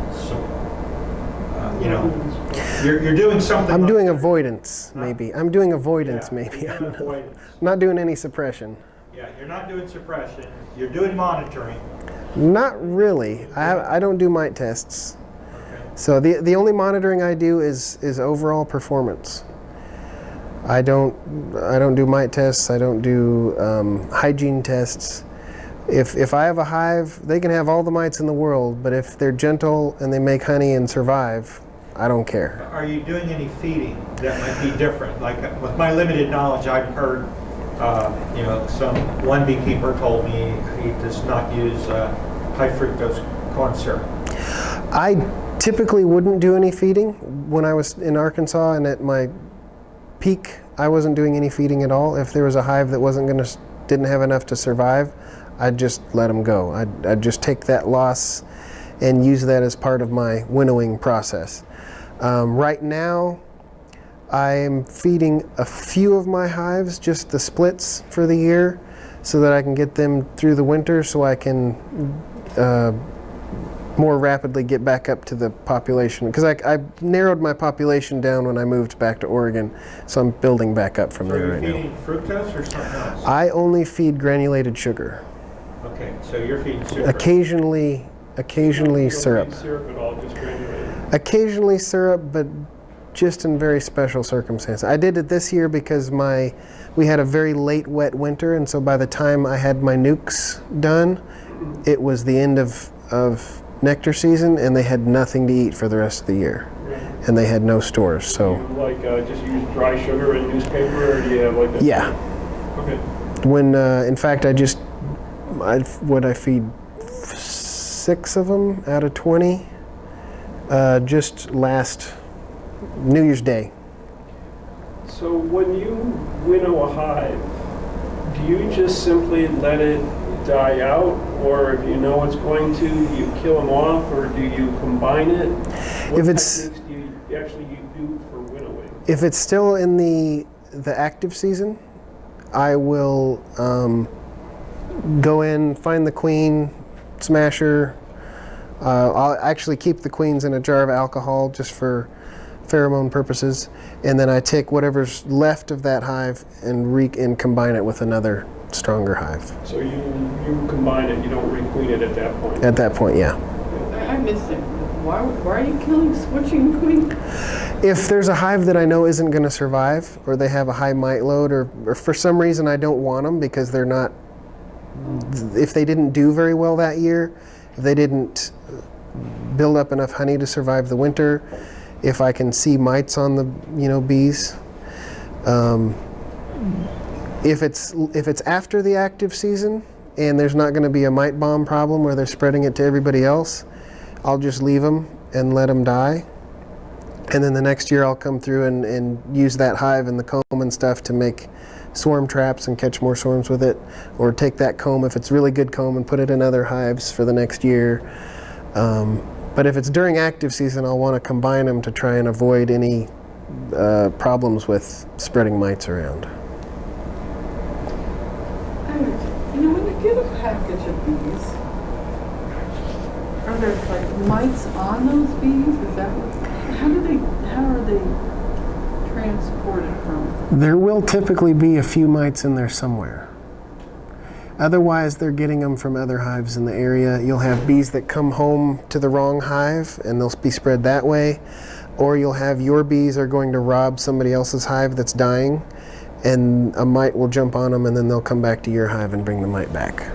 D: you're doing something.
A: I'm doing avoidance, maybe. I'm doing avoidance, maybe. I don't know. I'm not doing any suppression.
D: Yeah, you're not doing suppression. You're doing monitoring.
A: Not really. I don't do mite tests. So the only monitoring I do is overall performance. I don't do mite tests. I don't do hygiene tests. If I have a hive, they can have all the mites in the world, but if they're gentle and they make honey and survive, I don't care.
D: Are you doing any feeding that might be different? Like with my limited knowledge, I've heard, one beekeeper told me he does not use high fructose corn syrup.
A: I typically wouldn't do any feeding. When I was in Arkansas and at my peak, I wasn't doing any feeding at all. If there was a hive that didn't have enough to survive, I'd just let them go. I'd just take that loss and use that as part of my winnowing process. Right now, I am feeding a few of my hives, just the splits for the year, so that I can get them through the winter so I can more rapidly get back up to the population. Because I narrowed my population down when I moved back to Oregon, so I'm building back up from there right now.
D: Are you feeding fructose or something else?
A: I only feed granulated sugar.
D: Okay, so you're feeding sugar.
A: Occasionally syrup.
B: Don't feed syrup at all, just granulated.
A: Occasionally syrup, but just in very special circumstances. I did it this year because we had a very late wet winter, and so by the time I had my nukes done, it was the end of nectar season, and they had nothing to eat for the rest of the year.
B: Right.
A: And they had no stores, so.
B: Do you just use dry sugar and newspaper, or do you have a...
A: Yeah.
B: Okay.
A: When, in fact, I feed 6 of them out of 20 just last New Year's Day.
B: So when you winnow a hive, do you just simply let it die out, or if you know it's going to, you kill them off, or do you combine it? What techniques do you actually do for winnowing?
A: If it's still in the active season, I will go in, find the queen, smash her. I'll actually keep the queens in a jar of alcohol just for pheromone purposes, and then I take whatever's left of that hive and combine it with another stronger hive.
B: So you combine it, you don't requeen it at that point?
A: At that point, yeah.
E: I missed it. Why are you switching queen?
A: If there's a hive that I know isn't going to survive, or they have a high mite load, or for some reason I don't want them because they're not, if they didn't do very well that year, if they didn't build up enough honey to survive the winter, if I can see mites on the bees, if it's after the active season and there's not going to be a mite bomb problem where they're spreading it to everybody else, I'll just leave them and let them die. And then the next year I'll come through and use that hive and the comb and stuff to make swarm traps and catch more swarms with it, or take that comb, if it's really good comb, and put it in other hives for the next year. But if it's during active season, I'll want to combine them to try and avoid any problems with spreading mites around.
E: You know, when you get a package of bees, are there like mites on those bees? Is that how are they transported from?
A: There will typically be a few mites in there somewhere. Otherwise, they're getting them from other hives in the area. You'll have bees that come home to the wrong hive and they'll be spread that way. Or you'll have your bees are going to rob somebody else's hive that's dying, and a mite will jump on them and then they'll come back to your hive and bring the mite back.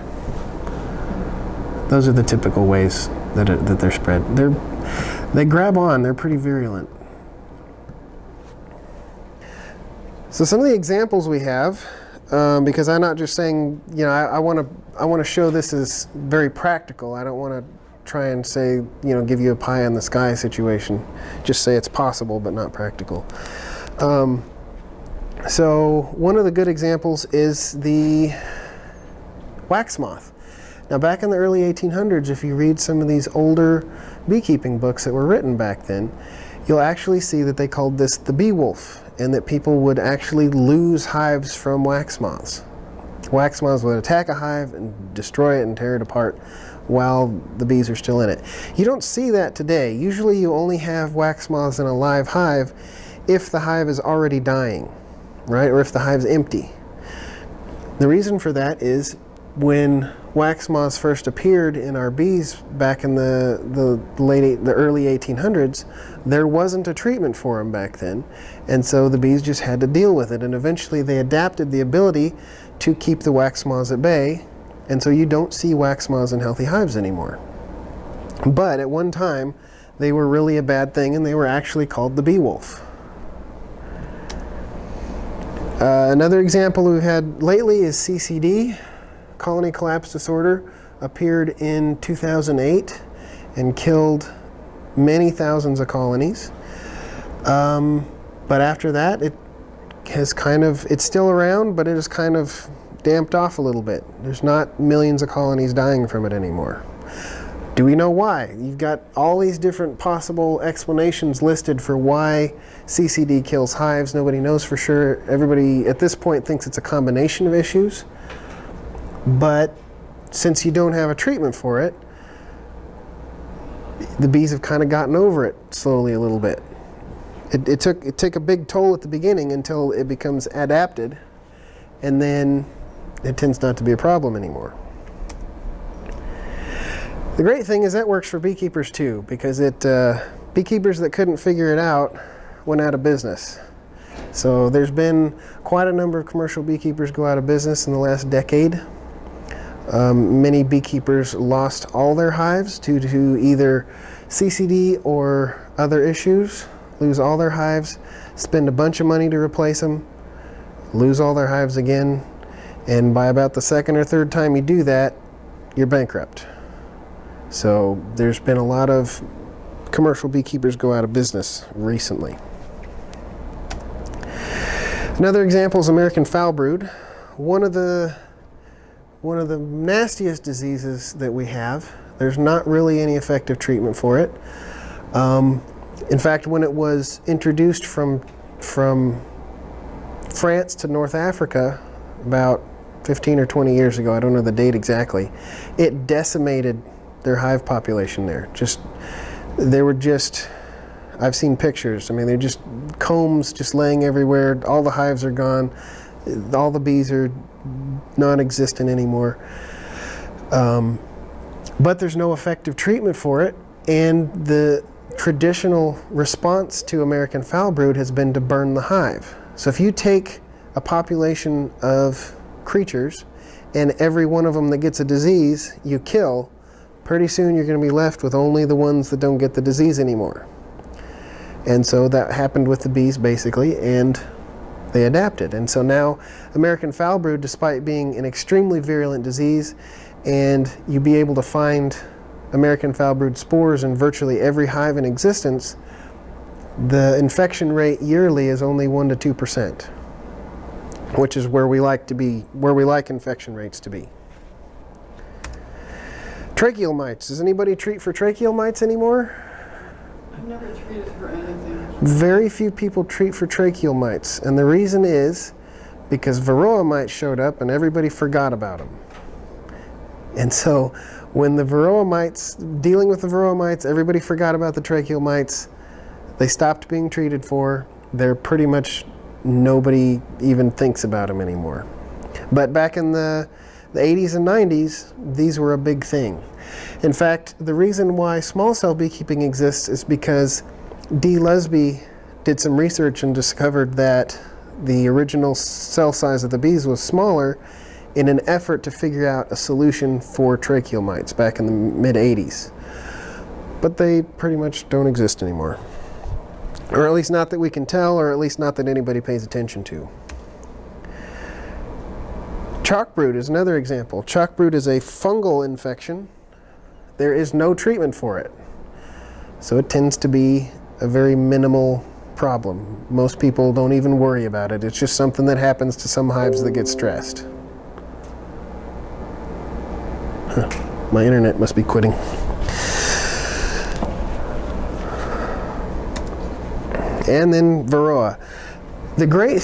A: Those are the typical ways that they're spread. They grab on, they're pretty virulent. So some of the examples we have, because I'm not just saying, you know, I want to show this as very practical. I don't want to try and say, you know, give you a pie in the sky situation. Just say it's possible but not practical. So one of the good examples is the wax moth. Now back in the early 1800s, if you read some of these older beekeeping books that were written back then, you'll actually see that they called this the bee wolf, and that people would actually lose hives from wax moths. Wax moths would attack a hive and destroy it and tear it apart while the bees are still in it. You don't see that today. Usually you only have wax moths in a live hive if the hive is already dying, right? Or if the hive's empty. The reason for that is when wax moths first appeared in our bees back in the early 1800s, there wasn't a treatment for them back then, and so the bees just had to deal with it, and eventually they adapted the ability to keep the wax moths at bay, and so you don't see wax moths in healthy hives anymore. But at one time they were really a bad thing, and they were actually called the bee wolf. Another example we've had lately is CCD, colony collapse disorder, appeared in 2008 and killed many thousands of colonies. But after that, it's still around, but it has kind of damped off a little bit. There's not millions of colonies dying from it anymore. Do we know why? You've got all these different possible explanations listed for why CCD kills hives. Nobody knows for sure. Everybody at this point thinks it's a combination of issues. But since you don't have a treatment for it, the bees have kind of gotten over it slowly a little bit. It took a big toll at the beginning until it becomes adapted, and then it tends not to be a problem anymore. The great thing is that works for beekeepers too, because beekeepers that couldn't figure it out went out of business. So there's been quite a number of commercial beekeepers go out of business in the last decade. Many beekeepers lost all their hives due to either CCD or other issues, lose all their hives, spend a bunch of money to replace them, lose all their hives again, and by about the second or third time you do that, you're bankrupt. So there's been a lot of commercial beekeepers go out of business recently. Another example is American foul brood. One of the nastiest diseases that we have. There's not really any effective treatment for it. In fact, when it was introduced from France to North Africa about 15 or 20 years ago, I don't know the date exactly, it decimated their hive population there. I've seen pictures. I mean, they're just combs just laying everywhere. All the hives are gone. All the bees are non-existent anymore. But there's no effective treatment for it, and the traditional response to American foul brood has been to burn the hive. So if you take a population of creatures and every one of them that gets a disease you kill, pretty soon you're going to be left with only the ones that don't get the disease anymore. And so that happened with the bees basically, and they adapted. And so now American foul brood, despite being an extremely virulent disease, and you be able to find American foul brood spores in virtually every hive in existence, the infection rate yearly is only 1% to 2%, which is where we like to be, where we like infection rates to be. Tracheal mites. Does anybody treat for tracheal mites anymore?
E: I've never treated for anything.
A: Very few people treat for tracheal mites, and the reason is because varroa mites showed up and everybody forgot about them. And so when the varroa mites, dealing with the varroa mites, everybody forgot about the tracheal mites. They stopped being treated for. They're pretty much, nobody even thinks about them anymore. But back in the 80s and 90s, these were a big thing. In fact, the reason why small cell beekeeping exists is because D. Lesby did some research and discovered that the original cell size of the bees was smaller in an effort to figure out a solution for tracheal mites back in the mid-80s. But they pretty much don't exist anymore. Or at least not that we can tell, or at least not that anybody pays attention to. Chalk brood is another example. Chalk brood is a fungal infection. There is no treatment for it. So it tends to be a very minimal problem. Most people don't even worry about it. It's just something that happens to some hives that get stressed. My internet must be quitting. And then varroa. The great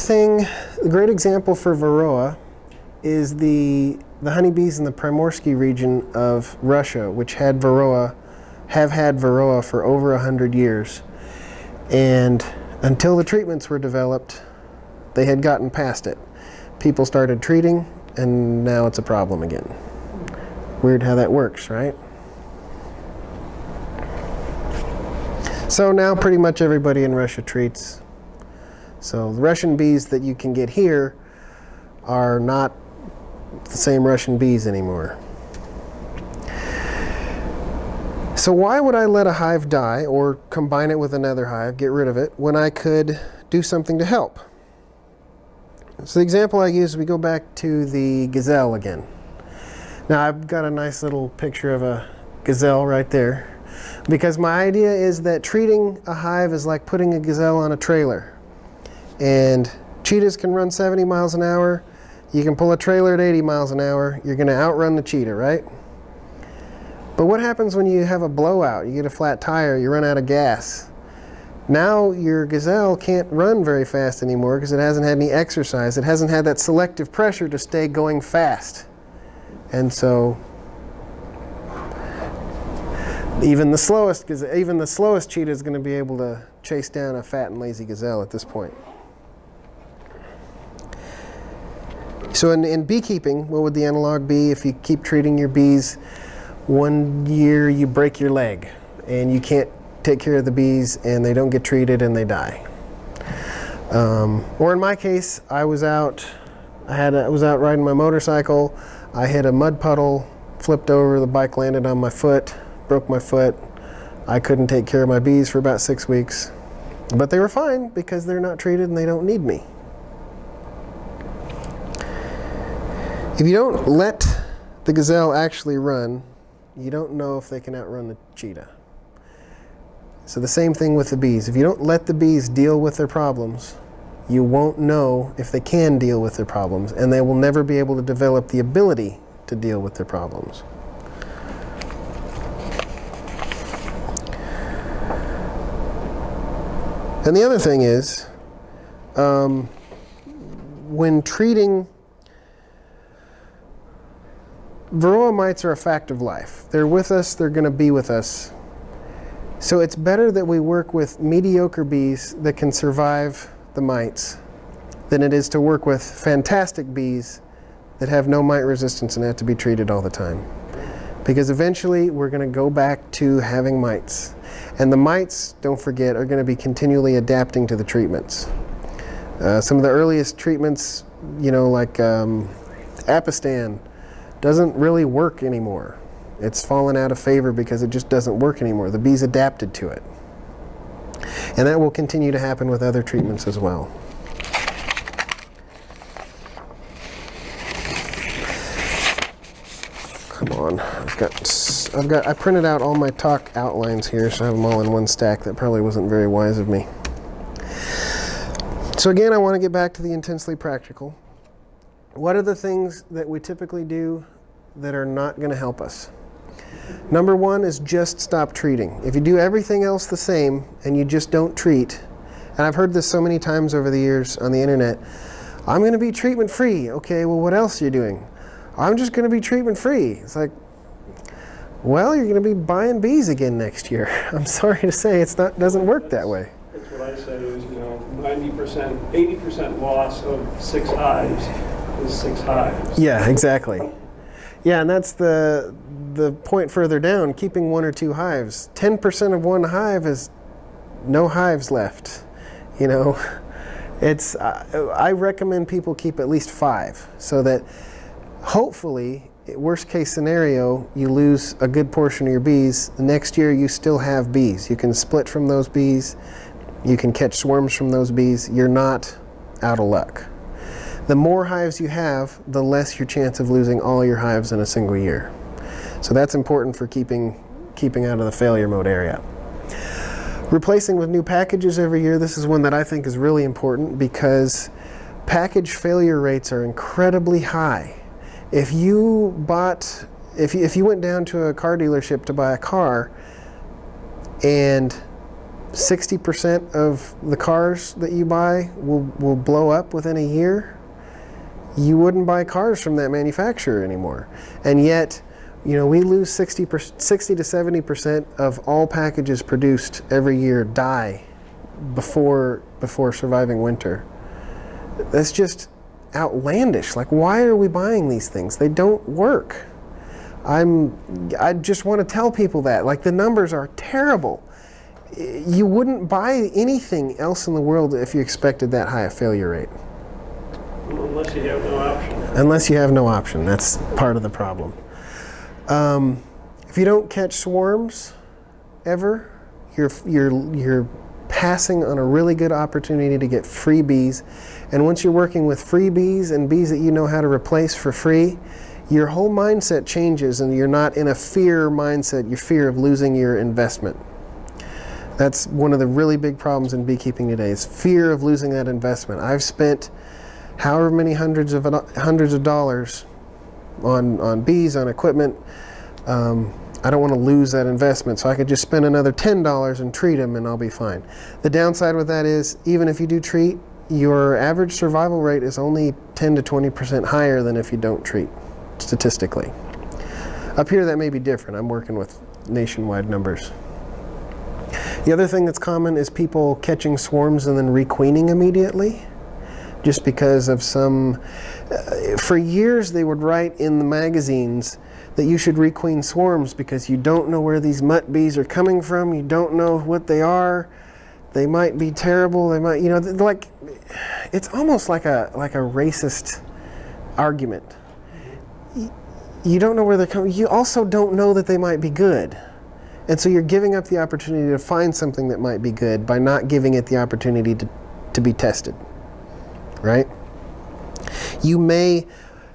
A: example for varroa is the honeybees in the Primorsky region of Russia, which have had varroa for over 100 years. And until the treatments were developed, they had gotten past it. People started treating, and now it's a problem again. Weird how that works, right? So now pretty much everybody in Russia treats. So the Russian bees that you can get here are not the same Russian bees anymore. So why would I let a hive die or combine it with another hive, get rid of it, when I could do something to help? So the example I use, we go back to the gazelle again. Now I've got a nice little picture of a gazelle right there, because my idea is that treating a hive is like putting a gazelle on a trailer. And cheetahs can run 70 miles an hour. You can pull a trailer at 80 miles an hour. You're going to outrun the cheetah, right? But what happens when you have a blowout? You get a flat tire, you run out of gas. Now your gazelle can't run very fast anymore because it hasn't had any exercise. It hasn't had that selective pressure to stay going fast. And so even the slowest cheetah is going to be able to chase down a fat and lazy gazelle at this point. So in beekeeping, what would the analog be if you keep treating your bees? One year you break your leg and you can't take care of the bees and they don't get treated and they die. Or in my case, I was out riding my motorcycle. I hit a mud puddle, flipped over, the bike landed on my foot, broke my foot. I couldn't take care of my bees for about 6 weeks. But they were fine because they're not treated and they don't need me. If you don't let the gazelle actually run, you don't know if they can outrun the cheetah. So the same thing with the bees. If you don't let the bees deal with their problems, you won't know if they can deal with their problems, and they will never be able to develop the ability to deal with their problems. And the other thing is, when treating, varroa mites are a fact of life. They're with us, they're going to be with us. So it's better that we work with mediocre bees that can survive the mites than it is to work with fantastic bees that have no mite resistance and have to be treated all the time. Because eventually we're going to go back to having mites. And the mites, don't forget, are going to be continually adapting to the treatments. Some of the earliest treatments, like Apistan, doesn't really work anymore. It's fallen out of favor because it just doesn't work anymore. The bees adapted to it. And that will continue to happen with other treatments as well. Come on, I printed out all my talk outlines here, so I have them all in one stack. That probably wasn't very wise of me. So again, I want to get back to the intensely practical. What are the things that we typically do that are not going to help us? Number one is just stop treating. If you do everything else the same and you just don't treat, and I've heard this so many times over the years on the internet, I'm going to be treatment free. Okay, well, what else are you doing? I'm just going to be treatment free. It's like, well, you're going to be buying bees again next year. I'm sorry to say doesn't work that way.
B: That's what I say is, 90%, 80% loss of 6 hives is 6 hives.
A: Yeah, exactly. Yeah, and that's the point further down, keeping 1 or 2 hives. 10% of one hive is no hives left. I recommend people keep at least 5 so that hopefully, worst case scenario, you lose a good portion of your bees. The next year you still have bees. You can split from those bees. You can catch swarms from those bees. You're not out of luck. The more hives you have, the less your chance of losing all your hives in a single year. So that's important for keeping out of the failure mode area. Replacing with new packages every year, this is one that I think is really important because package failure rates are incredibly high. If you went down to a car dealership to buy a car and 60% of the cars that you buy will blow up within a year, you wouldn't buy cars from that manufacturer anymore. And yet, we lose 60 to 70% of all packages produced every year die before surviving winter. That's just outlandish. Like, why are we buying these things? They don't work. I just want to tell people that. Like, the numbers are terrible. You wouldn't buy anything else in the world if you expected that high a failure rate.
B: Unless you have no option.
A: Unless you have no option. That's part of the problem. If you don't catch swarms ever, you're passing on a really good opportunity to get free bees. And once you're working with free bees and bees that you know how to replace for free, your whole mindset changes and you're not in a fear mindset, your fear of losing your investment. That's one of the really big problems in beekeeping today is fear of losing that investment. I've spent however many hundreds of dollars on bees, on equipment. I don't want to lose that investment, so I could just spend another $10 and treat them and I'll be fine. The downside with that is, even if you do treat, your average survival rate is only 10 to 20% higher than if you don't treat, statistically. Up here that may be different. I'm working with nationwide numbers. The other thing that's common is people catching swarms and then requeening immediately. Just because of for years they would write in the magazines that you should requeen swarms because you don't know where these mutt bees are coming from, you don't know what they are, they might be terrible, they might, like, it's almost like a racist argument. You don't know where they're coming, you also don't know that they might be good. And so you're giving up the opportunity to find something that might be good by not giving it the opportunity to be tested. Right? You may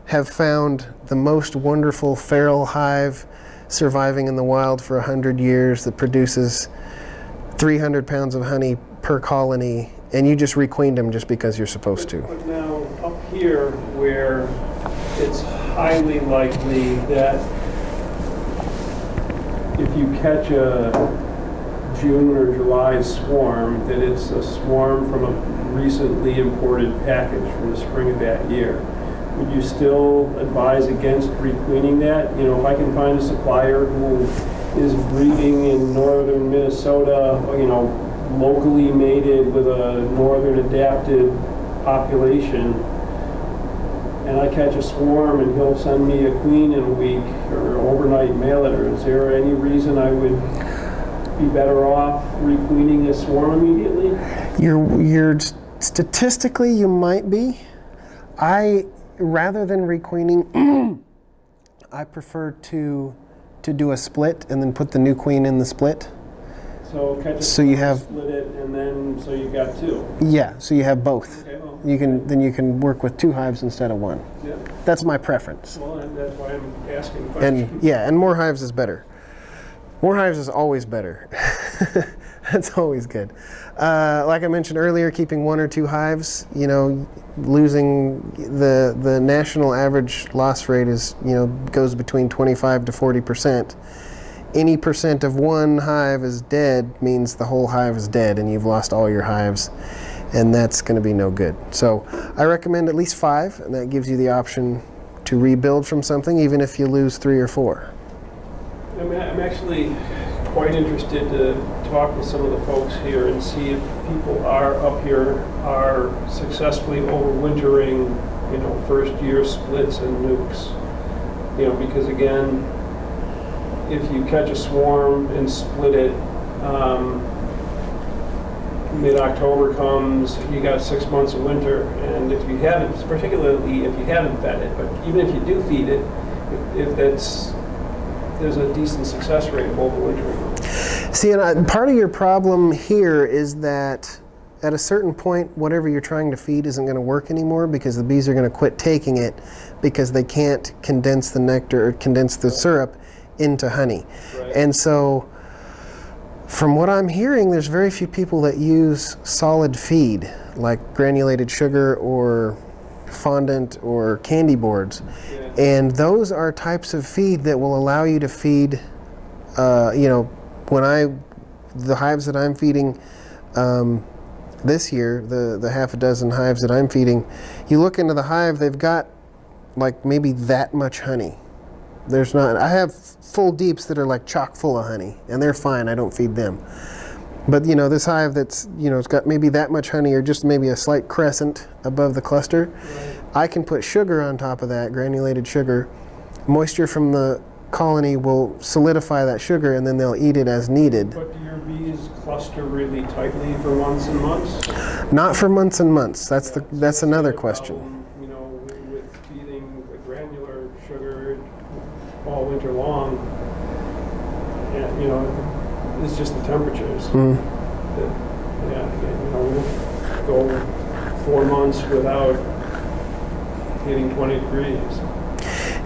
A: have found the most wonderful feral hive surviving in the wild for 100 years that produces 300 pounds of honey per colony, and you just requeened them just because you're supposed to.
B: But now, up here, where it's highly likely that if you catch a June or July swarm, that it's a swarm from a recently imported package from the spring of that year. Would you still advise against requeening that? If I can find a supplier who is breeding in northern Minnesota, locally mated with a northern adapted population, and I catch a swarm and he'll send me a queen in a week or overnight mail it, or is there any reason I would be better off requeening a swarm immediately?
A: You're statistically, you might be. Rather than requeening, I prefer to do a split and then put the new queen in the split.
B: So catch a
A: swarm,
B: split it, and then so you've got 2.
A: Yeah, so you have both.
B: Okay, well,
A: Then you can work with 2 hives instead of 1.
B: yeah.
A: That's my preference.
B: Well, and that's why I'm asking questions.
A: And more hives is better. More hives is always better. That's always good. Like I mentioned earlier, keeping 1 or 2 hives, losing the national average loss rate is, goes between 25 to 40%. Any percent of one hive is dead means the whole hive is dead and you've lost all your hives, and that's going to be no good. So I recommend at least 5, and that gives you the option to rebuild from something, even if you lose 3 or 4.
B: I'm actually quite interested to talk with some of the folks here and see if people up here are successfully overwintering, first year splits and nukes. Because again, if you catch a swarm and split it, mid-October comes, you got 6 months of winter, and if you haven't, particularly if you haven't fed it, but even if you do feed it, if there's a decent success rate of overwintering.
A: See, and part of your problem here is that at a certain point, whatever you're trying to feed isn't going to work anymore, because the bees are going to quit taking it because they can't condense the nectar or condense the syrup into honey.
B: Right.
A: And so, from what I'm hearing, there's very few people that use solid feed, like granulated sugar or fondant or candy boards.
B: Yeah.
A: And those are types of feed that will allow you to feed, the hives that I'm feeding this year, the half a dozen hives that I'm feeding, you look into the hive, they've got like maybe that much honey. There's not, I have full deeps that are like chock full of honey, and they're fine, I don't feed them. But this hive that's, it's got maybe that much honey or just maybe a slight crescent above the cluster,
B: Right.
A: I can put sugar on top of that, granulated sugar. Moisture from the colony will solidify that sugar, and then they'll eat it as needed.
B: But do your bees cluster really tightly for months and months?
A: Not for months and months. That's another question.
B: Problem, with feeding the granular sugar all winter long, and, it's just the temperatures.
A: Mm.
B: We'll go 4 months without hitting 20 degrees.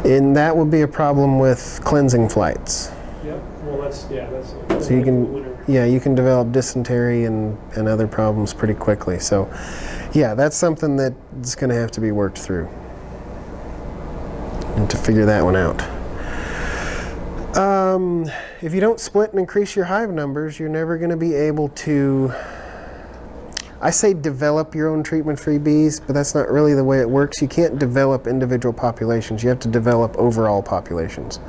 A: And that would be a problem with cleansing flights.
B: Yep. Well, that's
A: So you can,
B: winter.
A: you can develop dysentery and other problems pretty quickly. So, that's something that's going to have to be worked through, and to figure that one out. If you don't split and increase your hive numbers, you're never going to be able to, I say develop your own treatment-free bees, but that's not really the way it works. You can't develop individual populations. You have to develop overall populations.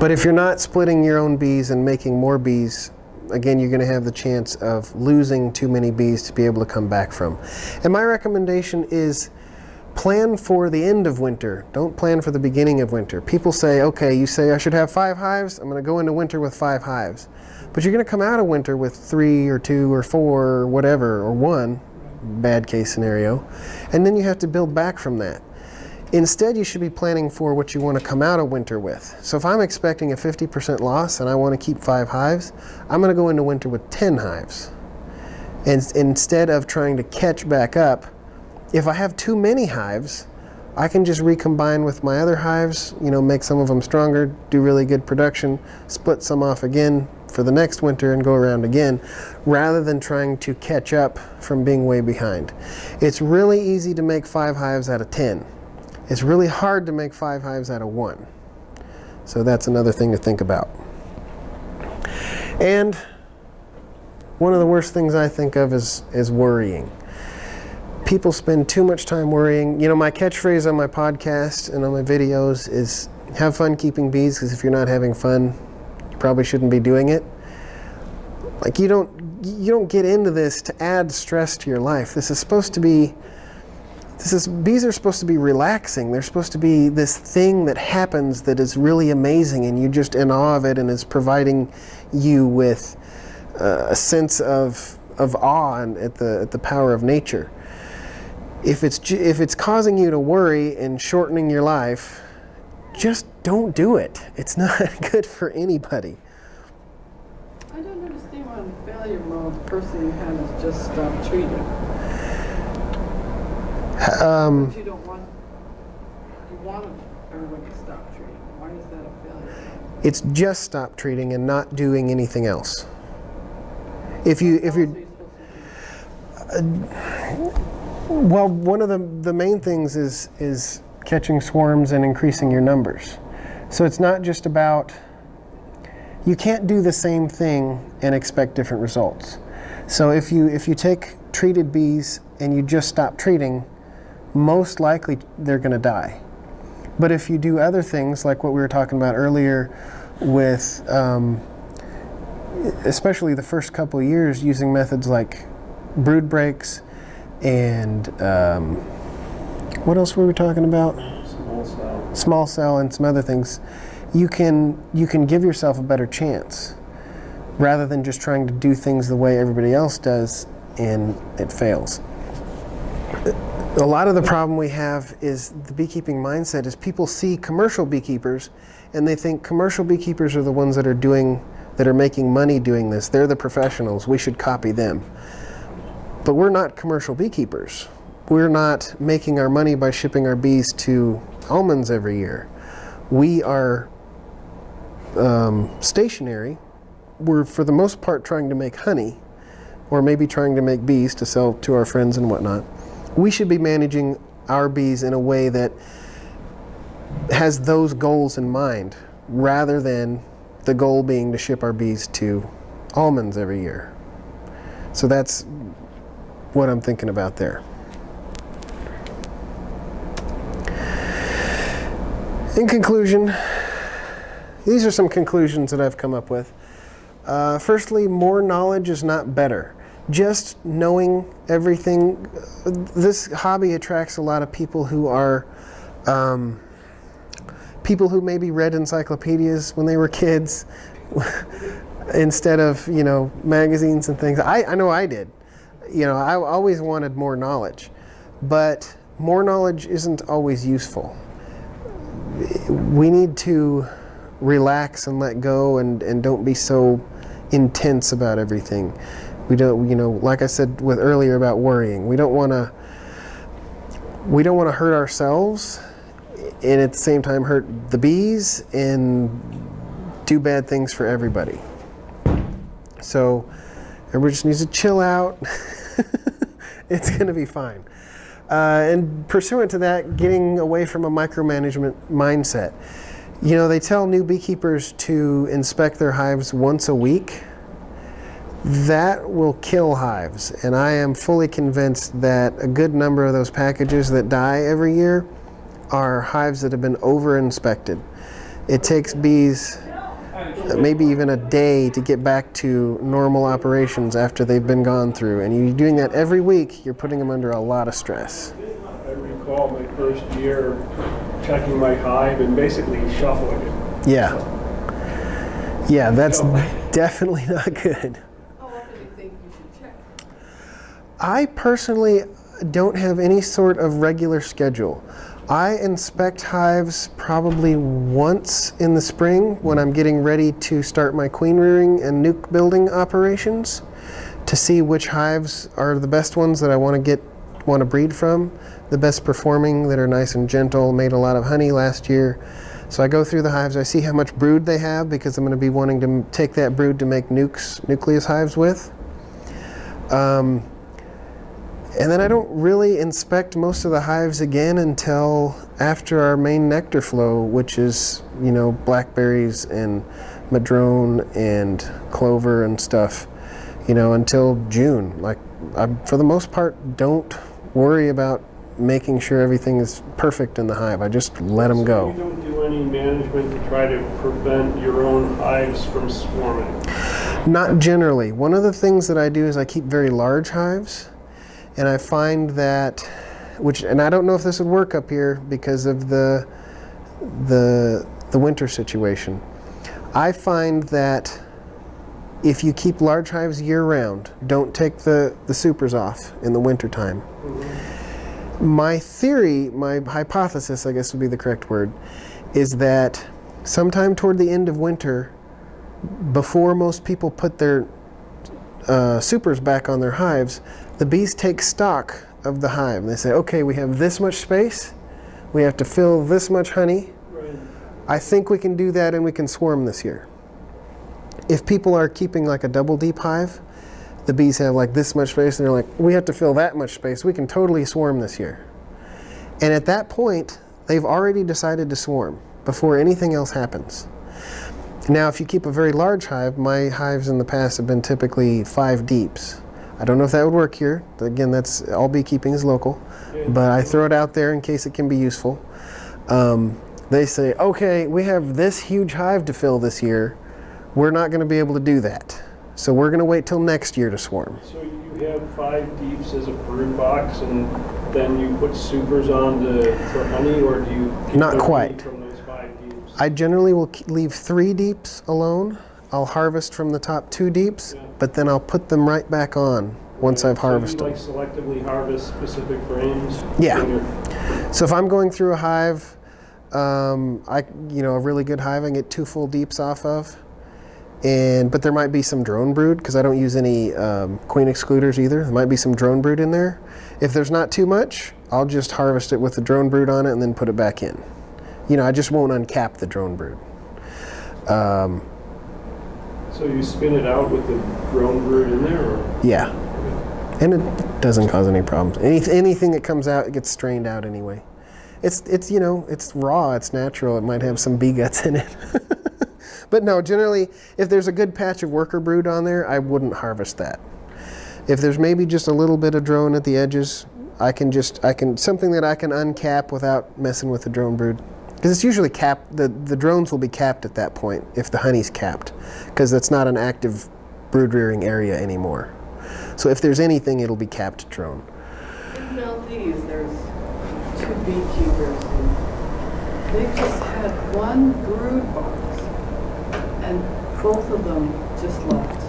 A: But if you're not splitting your own bees and making more bees, again, you're going to have the chance of losing too many bees to be able to come back from. And my recommendation is plan for the end of winter. Don't plan for the beginning of winter. People say, okay, you say I should have 5 hives. I'm going to go into winter with 5 hives. But you're going to come out of winter with 3 or 2 or 4 or whatever, or 1, bad case scenario. And then you have to build back from that. Instead, you should be planning for what you want to come out of winter with. So if I'm expecting a 50% loss and I want to keep 5 hives, I'm going to go into winter with 10 hives. And instead of trying to catch back up, if I have too many hives, I can just recombine with my other hives, make some of them stronger, do really good production, split some off again for the next winter and go around again, rather than trying to catch up from being way behind. It's really easy to make 5 hives out of 10. It's really hard to make 5 hives out of 1. So that's another thing to think about. And one of the worst things I think of is worrying. People spend too much time worrying. My catchphrase on my podcast and on my videos is have fun keeping bees, because if you're not having fun, you probably shouldn't be doing it. Like you don't get into this to add stress to your life. Bees are supposed to be relaxing. They're supposed to be this thing that happens that is really amazing, and you're just in awe of it, and is providing you with a sense of awe at the power of nature. If it's causing you to worry and shortening your life, just don't do it. It's not good for anybody.
E: I don't understand why in failure mode the first thing you have is just stop treating. But you want everyone to stop treating. Why is that a failure?
A: It's just stop treating and not doing anything else. If you're well, one of the main things is catching swarms and increasing your numbers. So it's not just about, you can't do the same thing and expect different results. So if you take treated bees and you just stop treating, most likely they're going to die. But if you do other things like what we were talking about earlier with especially the first couple of years, using methods like brood breaks and what else were we talking about? Small cell and some other things. You can give yourself a better chance rather than just trying to do things the way everybody else does and it fails. A lot of the problem we have is the beekeeping mindset is people see commercial beekeepers and they think commercial beekeepers are the ones that are making money doing this. They're the professionals. We should copy them. But we're not commercial beekeepers. We're not making our money by shipping our bees to almonds every year. We are stationary. We're for the most part trying to make honey, or maybe trying to make bees to sell to our friends and whatnot. We should be managing our bees in a way that has those goals in mind, rather than the goal being to ship our bees to almonds every year. So that's what I'm thinking about there. In conclusion, these are some conclusions that I've come up with. Firstly, more knowledge is not better. Just knowing everything, this hobby attracts a lot of people who are people who maybe read encyclopedias when they were kids instead of, magazines and things. I know I did. I always wanted more knowledge, but more knowledge isn't always useful. We need to relax and let go and don't be so intense about everything. We don't, like I said earlier about worrying, we don't want to hurt ourselves and at the same time hurt the bees and do bad things for everybody. So everybody just needs to chill out. It's going to be fine. And pursuant to that, getting away from a micromanagement mindset. They tell new beekeepers to inspect their hives once a week. That will kill hives, and I am fully convinced that a good number of those packages that die every year are hives that have been over-inspected. It takes bees maybe even a day to get back to normal operations after they've been gone through, and you're doing that every week, you're putting them under a lot of stress.
B: I recall my first year checking my hive and basically shuffling it.
A: Yeah, that's definitely not good.
E: How often do you think you should check?
A: I personally don't have any sort of regular schedule. I inspect hives probably once in the spring when I'm getting ready to start my queen rearing and nuke building operations to see which hives are the best ones that I want to breed from, the best performing that are nice and gentle, made a lot of honey last year. So I go through the hives, I see how much brood they have because I'm going to be wanting to take that brood to make nucleus hives with. And then I don't really inspect most of the hives again until after our main nectar flow, which is, blackberries and madrone and clover and stuff, until June. Like, I, for the most part, don't worry about making sure everything is perfect in the hive. I just let them go.
B: You don't do any management to try to prevent your own hives from swarming?
A: Not generally. One of the things that I do is I keep very large hives. And I find that, and I don't know if this would work up here because of the winter situation. I find that if you keep large hives year-round, don't take the supers off in the wintertime. Mm-hmm. My theory, my hypothesis, I guess would be the correct word, is that sometime toward the end of winter, before most people put their supers back on their hives, the bees take stock of the hive. They say, okay, we have this much space, we have to fill this much honey.
B: Right.
A: I think we can do that and we can swarm this year. If people are keeping like a double deep hive, the bees have like this much space and they're like, we have to fill that much space. We can totally swarm this year. And at that point, they've already decided to swarm before anything else happens. Now, if you keep a very large hive, my hives in the past have been typically 5 deeps. I don't know if that would work here. Again, that's all beekeeping is local, but I throw it out there in case it can be useful. They say, okay, we have this huge hive to fill this year. We're not going to be able to do that. So we're going to wait till next year to swarm.
B: So you have 5 deeps as a brood box, and then you put supers on for honey, or do you keep
A: Not
B: the
A: quite.
B: honey from those 5 deeps?
A: I generally will leave 3 deeps alone. I'll harvest from the top 2 deeps, but then I'll put them right back on once I've harvested
B: So
A: them.
B: you like selectively harvest specific frames?
A: Yeah. So if I'm going through a hive, a really good hive, I can get 2 full deeps off of. But there might be some drone brood because I don't use any queen excluders either. There might be some drone brood in there. If there's not too much, I'll just harvest it with the drone brood on it and then put it back in. I just won't uncap the drone brood.
B: So you spin it out with the drone brood in there? Or?
A: Yeah. And it doesn't cause any problems. Anything that comes out, it gets strained out anyway. It's raw, it's natural. It might have some bee guts in it. But no, generally, if there's a good patch of worker brood on there, I wouldn't harvest that. If there's maybe just a little bit of drone at the edges, something that I can uncap without messing with the drone brood. Because it's usually capped, the drones will be capped at that point if the honey's capped, because that's not an active brood rearing area anymore. So if there's anything, it'll be capped drone.
E: In Maldives, there's 2 beekeepers, and they just had 1 brood box, and both of them just left.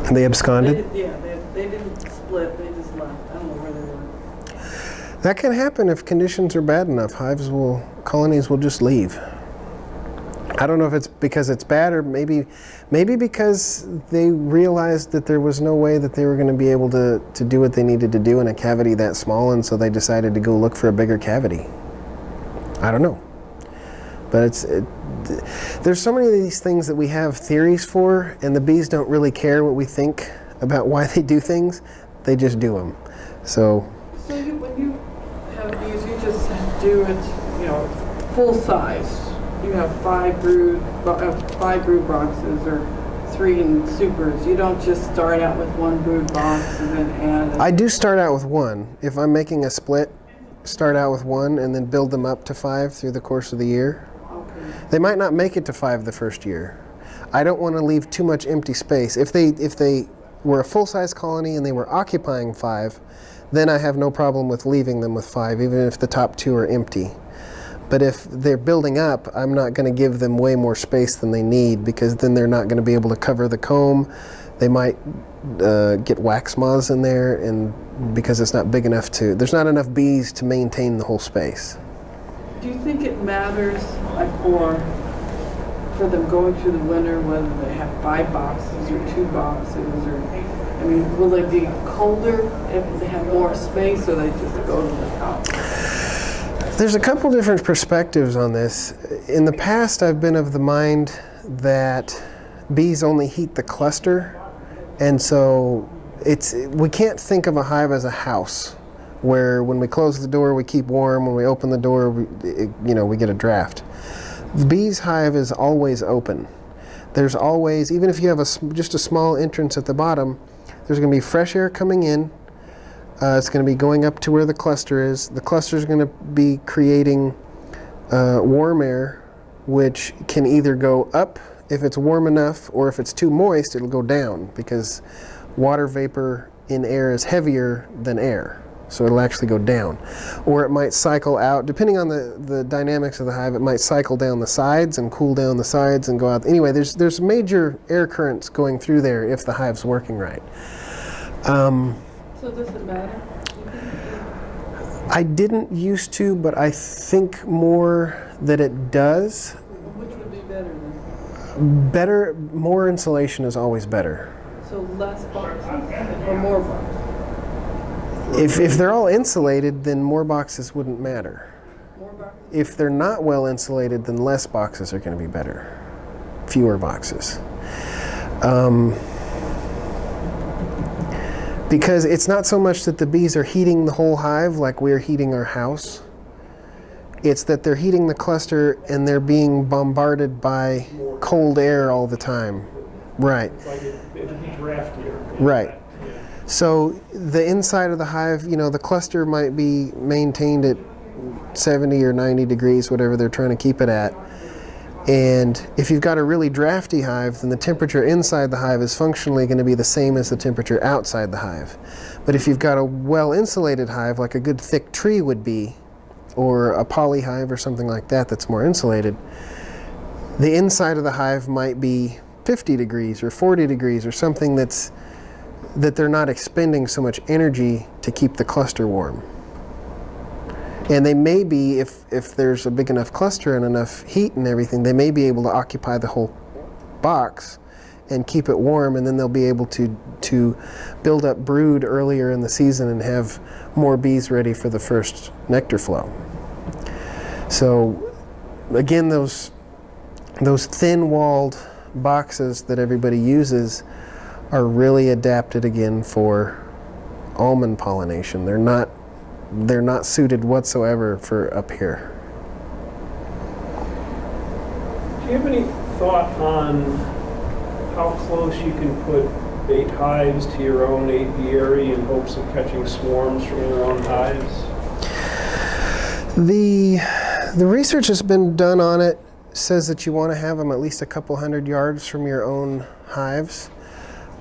A: And they absconded?
E: They didn't split, they just left. I don't know where they were.
A: That can happen if conditions are bad enough. Colonies will just leave. I don't know if it's because it's bad or maybe because they realized that there was no way that they were going to be able to do what they needed to do in a cavity that small, and so they decided to go look for a bigger cavity. I don't know. But there's so many of these things that we have theories for, and the bees don't really care what we think about why they do things. They just do them. So
E: When you have bees, you just do it, full size. You have 5 brood boxes or 3 in supers. You don't just start out with 1 brood box and then add.
A: I do start out with 1. If I'm making a split, start out with 1 and then build them up to 5 through the course of the year.
E: Okay.
A: They might not make it to 5 the first year. I don't want to leave too much empty space. If they were a full-size colony and they were occupying 5, then I have no problem with leaving them with 5, even if the top 2 are empty. But if they're building up, I'm not going to give them way more space than they need, because then they're not going to be able to cover the comb. They might get wax moths in there, and because it's not big enough there's not enough bees to maintain the whole space.
E: Do you think it matters, like for them going through the winter, whether they have 5 boxes or 2 boxes, or will they be colder if they have more space, or they just go to the top?
A: There's a couple different perspectives on this. In the past, I've been of the mind that bees only heat the cluster, and so we can't think of a hive as a house, where when we close the door we keep warm, when we open the door we get a draft. The bee's hive is always open. There's always, even if you have just a small entrance at the bottom, there's going to be fresh air coming in. It's going to be going up to where the cluster is. The cluster is going to be creating warm air, which can either go up if it's warm enough, or if it's too moist, it'll go down, because water vapor in air is heavier than air. So it'll actually go down. Or it might cycle out, depending on the dynamics of the hive, it might cycle down the sides and cool down the sides and go out. Anyway, there's major air currents going through there if the hive's working right.
E: So does it matter?
A: I didn't used to, but I think more that it does.
E: Which would be better then?
A: More insulation is always better.
E: So less boxes or more boxes?
A: If they're all insulated, then more boxes wouldn't matter.
E: More boxes
A: if they're not well insulated, then less boxes are going to be better. Fewer boxes. Because it's not so much that the bees are heating the whole hive like we're heating our house. It's that they're heating the cluster and they're being bombarded by cold air all the time. Right.
B: It's like it'd be draftier.
A: Right. So the inside of the hive, you know, the cluster might be maintained at 70 or 90 degrees, whatever they're trying to keep it at. And if you've got a really drafty hive, then the temperature inside the hive is functionally going to be the same as the temperature outside the hive. But if you've got a well-insulated hive, like a good thick tree would be, or a poly hive or something like that that's more insulated, the inside of the hive might be 50 degrees or 40 degrees or something that they're not expending so much energy to keep the cluster warm. And they may be, if there's a big enough cluster and enough heat and everything, they may be able to occupy the whole box and keep it warm, and then they'll be able to build up brood earlier in the season and have more bees ready for the first nectar flow. So again, those thin-walled boxes that everybody uses are really adapted again for almond pollination. They're not suited whatsoever for up here.
B: Do you have any thought on how close you can put bait hives to your own apiary in hopes of catching swarms from your own hives?
A: The research that's been done on it says that you want to have them at least a couple 100 yards from your own hives.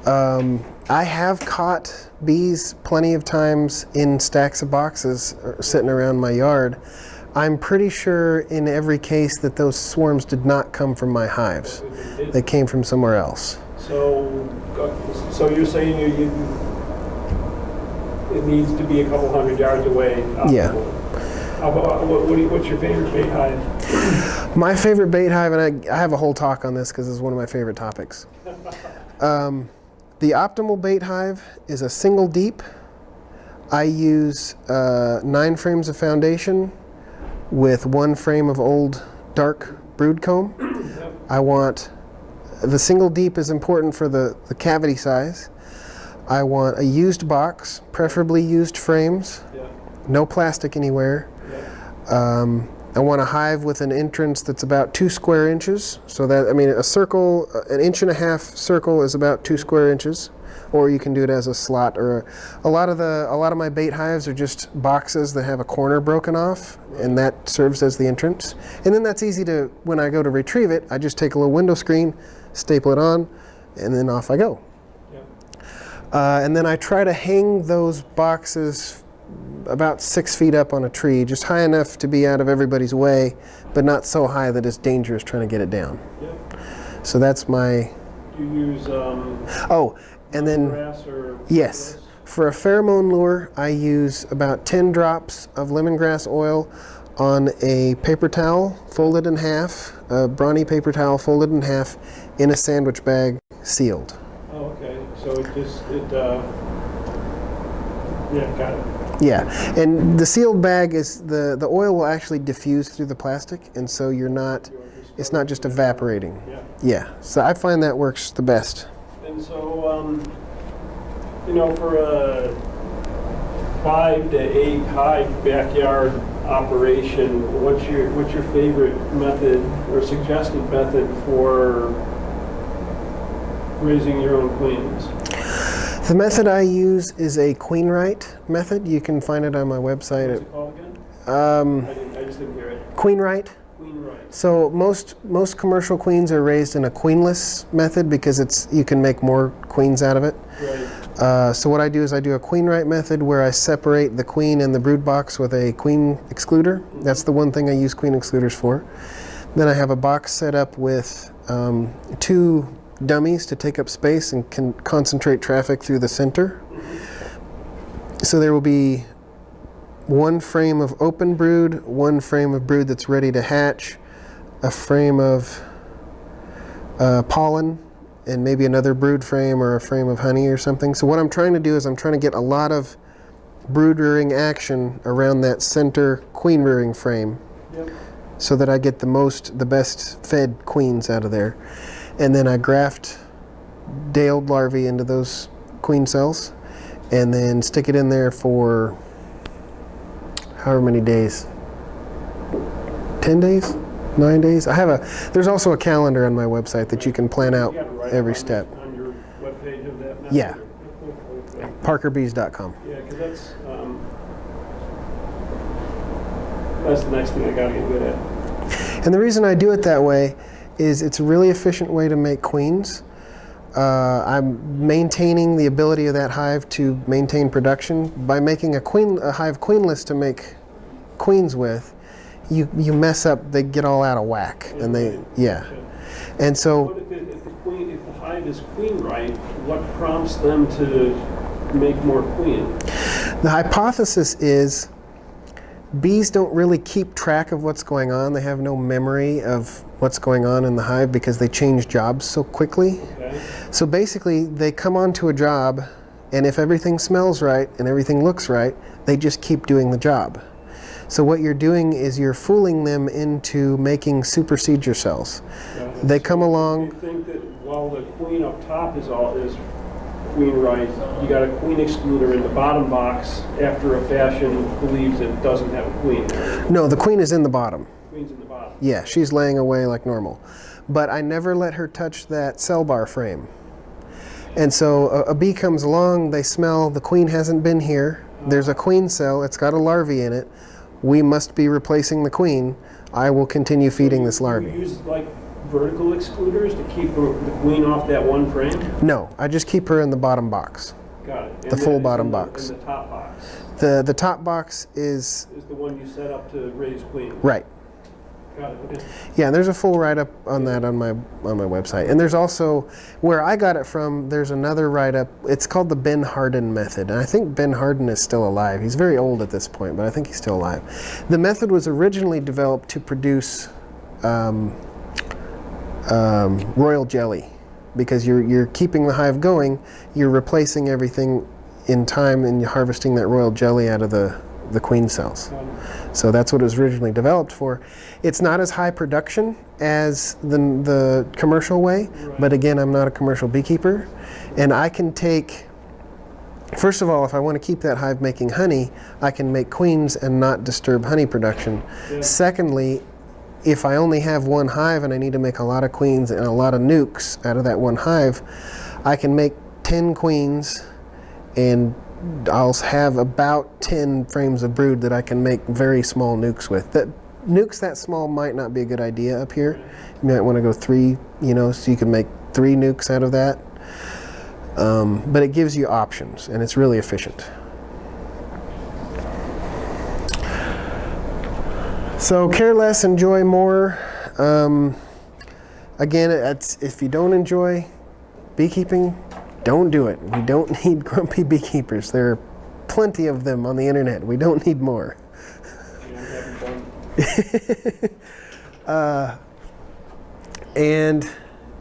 A: I have caught bees plenty of times in stacks of boxes sitting around my yard. I'm pretty sure in every case that those swarms did not come from my hives. They came from somewhere else.
B: So you're saying it needs to be a couple 100 yards away?
A: Yeah.
B: How about, what's your favorite bait hive?
A: My favorite bait hive, and I have a whole talk on this because it's one of my favorite topics. The optimal bait hive is a single deep. I use 9 frames of foundation with 1 frame of old dark brood comb. I want, the single deep is important for the cavity size. I want a used box, preferably used frames, no plastic anywhere. I want a hive with an entrance that's about 2 square inches. So that, I mean, a circle, an 1.5-inch circle is about 2 square inches. Or you can do it as a slot. Or a lot of my bait hives are just boxes that have a corner broken off, and that serves as the entrance. And then that's easy to, when I go to retrieve it, I just take a little window screen, staple it on, and then off I go. And then I try to hang those boxes about 6 feet up on a tree, just high enough to be out of everybody's way, but not so high that it's dangerous trying to get it down. So that's my...
B: Do you use
A: and then
B: grass or...
A: Yes, for a pheromone lure, I use about 10 drops of lemongrass oil on a paper towel folded in half, a brawny paper towel folded in half, in a sandwich bag, sealed.
B: Oh, okay. So got it.
A: Yeah, and the sealed bag is, the oil will actually diffuse through the plastic, and so it's not just evaporating. Yeah, so I find that works the best.
B: And so, for a 5 to 8 hive backyard operation, what's your favorite method or suggested method for raising your own queens?
A: The method I use is a queen right method. You can find it on my website.
B: What's it called again? I just didn't hear it.
A: Queen right.
B: Queen right.
A: So most commercial queens are raised in a queenless method because you can make more queens out of it.
B: Right.
A: So what I do is I do a queen right method where I separate the queen and the brood box with a queen excluder. That's the one thing I use queen excluders for. Then I have a box set up with 2 dummies to take up space and can concentrate traffic through the center. So there will be 1 frame of open brood, 1 frame of brood that's ready to hatch, a frame of pollen, and maybe another brood frame or a frame of honey or something. So what I'm trying to do is I'm trying to get a lot of brood rearing action around that center queen rearing frame.
B: Yep.
A: so that I get the best fed queens out of there. And then I graft day-old larvae into those queen cells and then stick it in there for however many days. 10 days? 9 days? There's also a calendar on my website that you can plan out
B: You gotta write
A: every
B: on
A: step.
B: On your webpage of that method?
A: Yeah.
B: Okay.
A: parkerbees.com.
B: Yeah, because that's the next thing I gotta get good at.
A: And the reason I do it that way is it's a really efficient way to make queens. I'm maintaining the ability of that hive to maintain production. By making a hive queenless to make queens with, you mess up, they get all out of whack. And And so
B: What if the hive is queen right, what prompts them to make more queen?
A: the hypothesis is bees don't really keep track of what's going on. They have no memory of what's going on in the hive because they change jobs so quickly.
B: Okay.
A: So basically, they come onto a job, and if everything smells right and everything looks right, they just keep doing the job. So what you're doing is you're fooling them into making supersedure cells. They come along.
B: You think that while the queen up top is queen right, you got a queen excluder in the bottom box after a fashion believes it doesn't have a queen there.
A: No, the queen is in the bottom.
B: Queen's in the bottom.
A: Yeah, she's laying away like normal. But I never let her touch that cell bar frame. And so a bee comes along, they smell the queen hasn't been here. There's a queen cell, it's got a larvae in it. We must be replacing the queen. I will continue feeding this
B: You
A: larvae.
B: use like vertical excluders to keep the queen off that one frame?
A: No, I just keep her in the bottom box.
B: Got it. And
A: The
B: then
A: full
B: it's
A: bottom
B: in
A: box.
B: In the top box
A: The top box is
B: is the one you set up to raise queen.
A: right.
B: Got it. Okay.
A: Yeah, and there's a full write-up on that on my website. And there's also, where I got it from, there's another write-up. It's called the Ben Hardened method. And I think Ben Hardened is still alive. He's very old at this point, but I think he's still alive. The method was originally developed to produce royal jelly, because you're keeping the hive going, you're replacing everything in time, and you're harvesting that royal jelly out of the queen cells.
B: Got it.
A: So that's what it was originally developed for. It's not as high production as the commercial way, but again, I'm not a commercial beekeeper. And I can take, first of all, if I want to keep that hive making honey, I can make queens and not disturb honey production.
B: Yeah.
A: Secondly, if I only have one hive and I need to make a lot of queens and a lot of nukes out of that one hive, I can make 10 queens and I'll have about 10 frames of brood that I can make very small nukes with. Nukes that small might not be a good idea up here. You might want to go 3, so you can make 3 nukes out of that. But it gives you options, and it's really efficient. So care less, enjoy more. Again, if you don't enjoy beekeeping, don't do it. We don't need grumpy beekeepers. There are plenty of them on the internet. We don't need more.
B: Yeah, I'm having fun.
A: And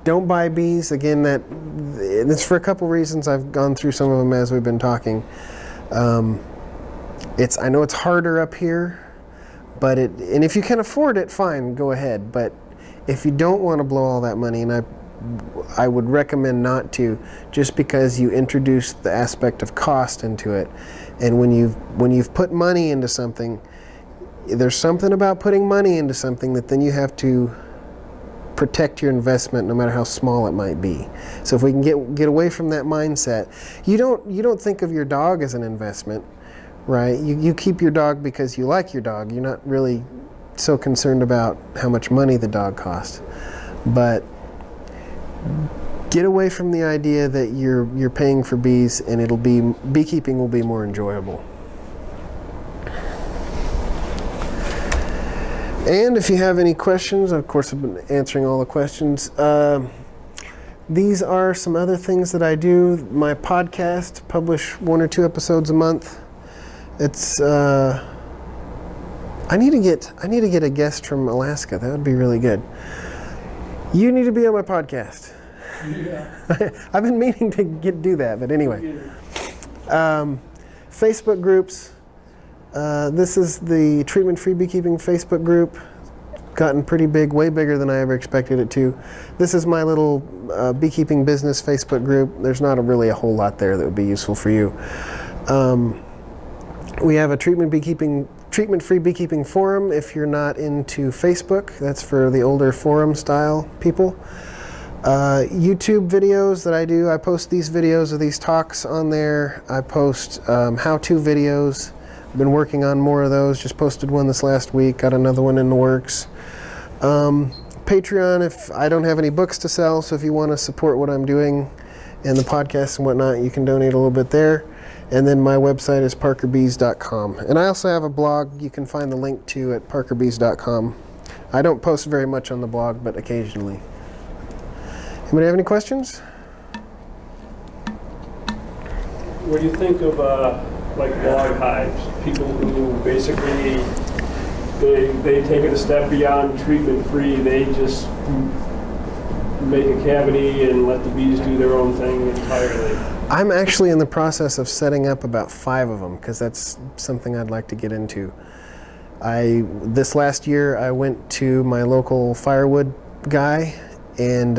A: don't buy bees. Again, that's for a couple reasons. I've gone through some of them as we've been talking. I know it's harder up here, and if you can afford it, fine, go ahead. But if you don't want to blow all that money, and I would recommend not to, just because you introduce the aspect of cost into it. And when you've put money into something, there's something about putting money into something that then you have to protect your investment, no matter how small it might be. So if we can get away from that mindset, you don't think of your dog as an investment, right? You keep your dog because you like your dog. You're not really so concerned about how much money the dog costs. But get away from the idea that you're paying for bees, and beekeeping will be more enjoyable. And if you have any questions, of course I've been answering all the questions. These are some other things that I do. My podcast, publish 1 or 2 episodes a month. It's I need to get a guest from Alaska. That would be really good. You need to be on my podcast.
B: Yeah.
A: I've been meaning to do that, but anyway. Facebook groups, This is the Treatment Free Beekeeping Facebook group. Gotten pretty big, way bigger than I ever expected it to. This is my little beekeeping business Facebook group. There's not really a whole lot there that would be useful for you. We have a Treatment Free Beekeeping forum if you're not into Facebook. That's for the older forum style people. YouTube videos that I do. I post these videos of these talks on there. I post how-to videos. I've been working on more of those. Just posted one this last week. Got another one in the works. Patreon, if I don't have any books to sell, so if you want to support what I'm doing and the podcast and whatnot, you can donate a little bit there. And then my website is parkerbees.com. And I also have a blog you can find the link to at parkerbees.com. I don't post very much on the blog, but occasionally. Anybody have any questions?
B: What do you think of like log hives? People who basically they take it a step beyond treatment free. They just make a cavity and let the bees do their own thing entirely.
A: I'm actually in the process of setting up about 5 of them because that's something I'd like to get into. This last year I went to my local firewood guy, and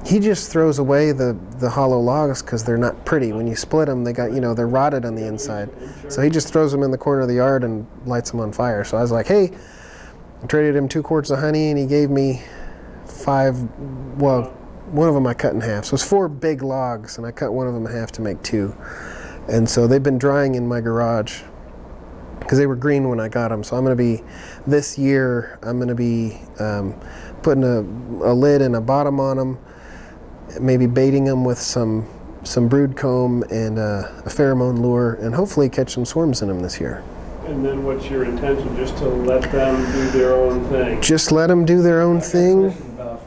A: he just throws away the hollow logs because they're not pretty. When you split them, they're rotted on the inside. So he just throws them in the corner of the yard and lights them on fire. So I was like, hey, I traded him 2 quarts of honey, and he gave me 5. Well, one of them I cut in half. So it's 4 big logs, and I cut one of them in half to make 2. And so they've been drying in my garage because they were green when I got them. So this year, I'm going to be putting a lid and a bottom on them, maybe baiting them with some brood comb and a pheromone lure, and hopefully catch some swarms in them this year.
B: And then what's your intention? Just to let them do their own thing?
A: Just let them do their own thing.
F: About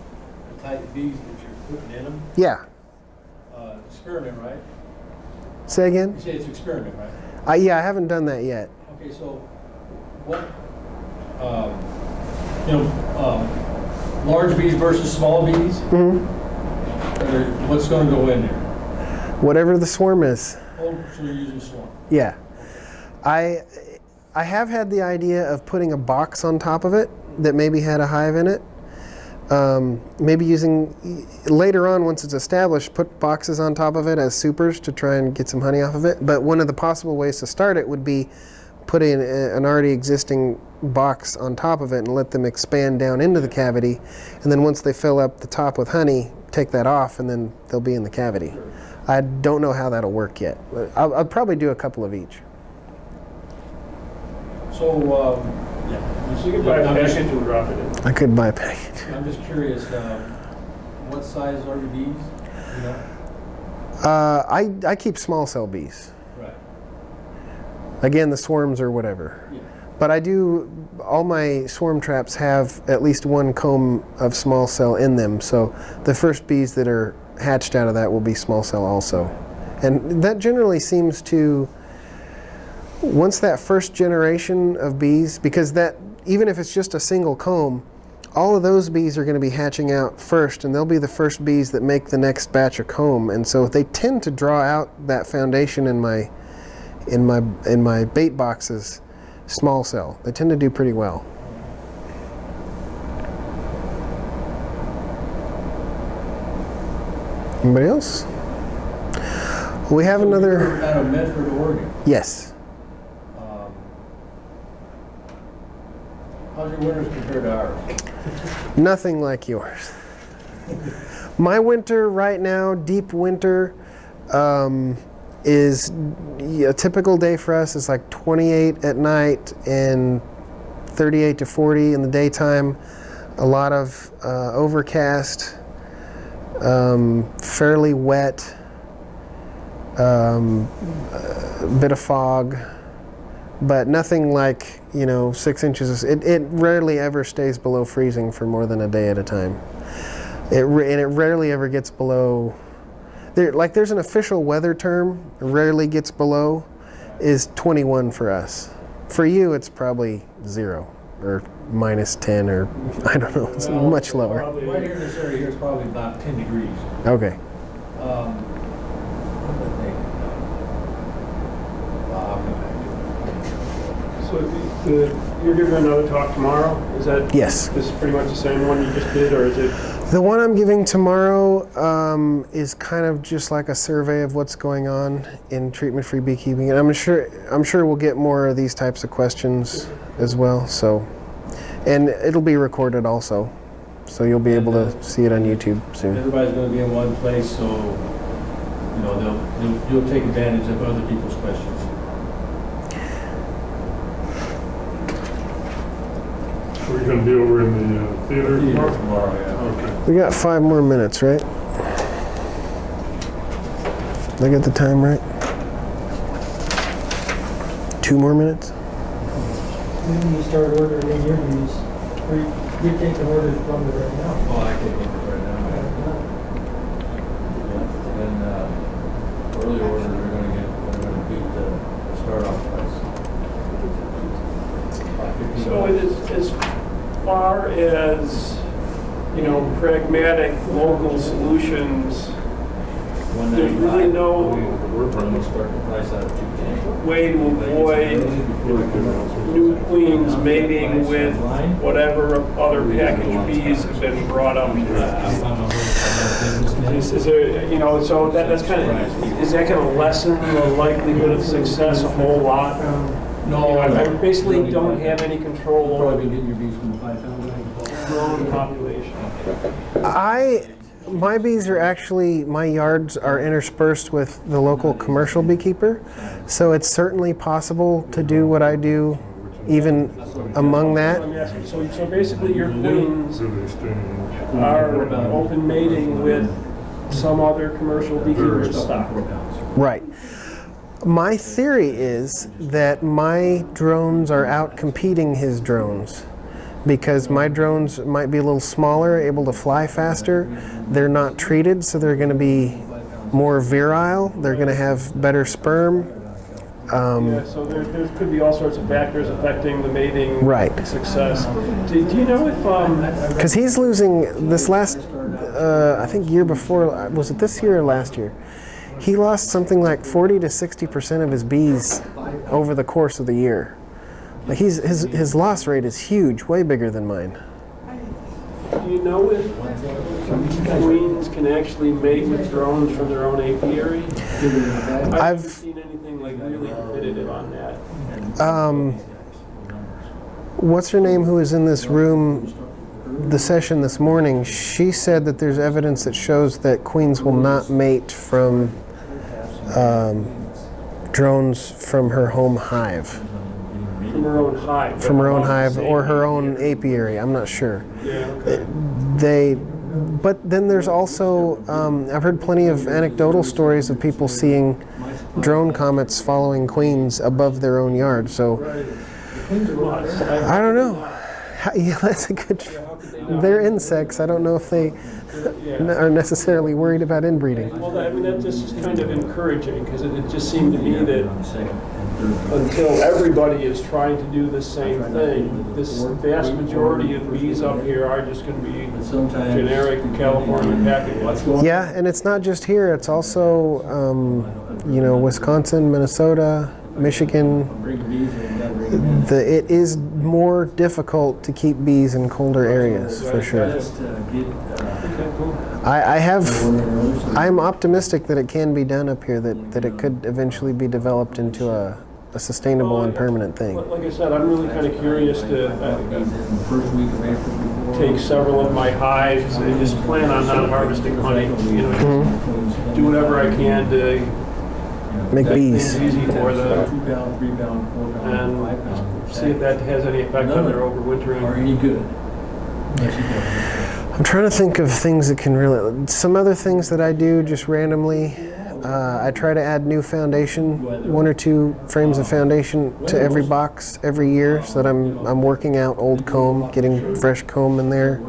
F: the type of bees that you're putting in them.
A: Yeah.
F: Experiment, right?
A: Say again?
F: You say it's experiment, right?
A: Yeah, I haven't done that yet.
F: Okay, so what, large bees versus small bees?
A: Mm-hmm.
F: What's going to go in there?
A: Whatever the swarm is.
F: Oh, so you're using swarm.
A: Yeah. I have had the idea of putting a box on top of it that maybe had a hive in it. Maybe using, later on once it's established, put boxes on top of it as supers to try and get some honey off of it. But one of the possible ways to start it would be putting an already existing box on top of it and let them expand down into the cavity. And then once they fill up the top with honey, take that off, and then they'll be in the cavity. I don't know how that'll work yet. I'll probably do a couple of each.
F: So,
B: So you can buy a package and drop it in.
A: I could buy a package.
F: I'm just curious, what size are your bees? You know?
A: I keep small cell bees.
F: Right.
A: Again, the swarms or whatever.
F: Yeah.
A: But all my swarm traps have at least 1 comb of small cell in them. So the first bees that are hatched out of that will be small cell also. And that generally seems to, once that first generation of bees, because that, even if it's just a single comb, all of those bees are going to be hatching out first, and they'll be the first bees that make the next batch of comb. And so they tend to draw out that foundation in my bait boxes, small cell. They tend to do pretty well. Anybody else? We have another.
F: You're out of Medford, Oregon.
A: Yes.
F: How's your winters compared to ours?
A: Nothing like yours. My winter right now, deep winter, is a typical day for us is like 28 at night and 38 to 40 in the daytime. A lot of overcast, fairly wet, a bit of fog, but nothing like, 6 inches. It rarely ever stays below freezing for more than a day at a time. It rarely ever gets below. There's an official weather term, rarely gets below, is 21 for us. For you, it's probably 0 or minus 10 or I don't know. It's much lower.
F: Right here in this area here is probably about 10 degrees.
A: Okay.
B: So you're giving another talk tomorrow? Is that
A: Yes.
B: This is pretty much the same one you just did, or is it?
A: The one I'm giving tomorrow is kind of just like a survey of what's going on in treatment-free beekeeping, and I'm sure we'll get more of these types of questions as well. So, and it'll be recorded also, so you'll be able to see it on YouTube soon.
F: Everybody's going to be in one place, so you'll take advantage of other people's questions.
G: We're going to be over in the theater tomorrow?
F: Tomorrow, yeah.
G: Okay.
A: We got 5 more minutes, right? Did I get the time right? 2 more minutes?
H: When you start ordering in your bees, you're taking orders from it right now.
F: Oh, I can't get it right now. Yeah. And then early orders, we're going to beat the start off price.
B: So as far as, pragmatic local solutions, there's really no
F: We're going to start the price out of 210.
B: way to avoid new queens mating with whatever other packaged bees have been brought up here. Is there, so that's kind of, is that going to lessen the likelihood of success a whole lot?
F: No,
B: I basically don't have any control
F: You'll
B: over
F: probably
B: the
F: get your bees from the 5,000.
B: drone population.
A: My bees are actually, my yards are interspersed with the local commercial beekeeper, so it's certainly possible to do what I do even among that.
B: Let me ask you, so basically your queens
G: So they stay in.
B: are open mating with some other commercial beekeeper stock.
A: Right. My theory is that my drones are out competing his drones, because my drones might be a little smaller, able to fly faster. They're not treated, so they're going to be more virile. They're going to have better sperm.
B: Yeah, so there could be all sorts of factors affecting the mating
A: Right.
B: success. Do you know if
A: Because he's losing this last, I think year before, was it this year or last year? He lost something like 40 to 60% of his bees over the course of the year. Like his loss rate is huge, way bigger than mine.
B: do you know if queens can actually mate with drones from their own apiary? I haven't seen anything like really definitive on that.
A: What's her name who was in this room, the session this morning? She said that there's evidence that shows that queens will not mate from drones from her home hive.
B: From her own hive.
A: From her own hive or her own apiary, I'm not sure.
B: Yeah, okay.
A: But then there's also, I've heard plenty of anecdotal stories of people seeing drone comets following queens above their own yard. So I don't know. Yeah, that's a good. They're insects. I don't know if they are necessarily worried about inbreeding.
B: Well, I mean, that just is kind of encouraging, because it just seemed to me that until everybody is trying to do the same thing, this vast majority of bees up here are just going to be generic California packages.
A: Yeah, and it's not just here. It's also, Wisconsin, Minnesota, Michigan. It is more difficult to keep bees in colder areas, for sure. I'm optimistic that it can be done up here, that it could eventually be developed into a sustainable and permanent thing.
B: Like I said, I'm really kind of curious to take several of my hives and just plan on not harvesting honey. Just do whatever I can to
A: Make bees.
B: things easy for them, and see if that has any effect on their overwintering.
F: Are any good?
A: I'm trying to think of things that can really. Some other things that I do just randomly. I try to add new foundation, 1 or 2 frames of foundation to every box every year, so that I'm working out old comb, getting fresh comb in there.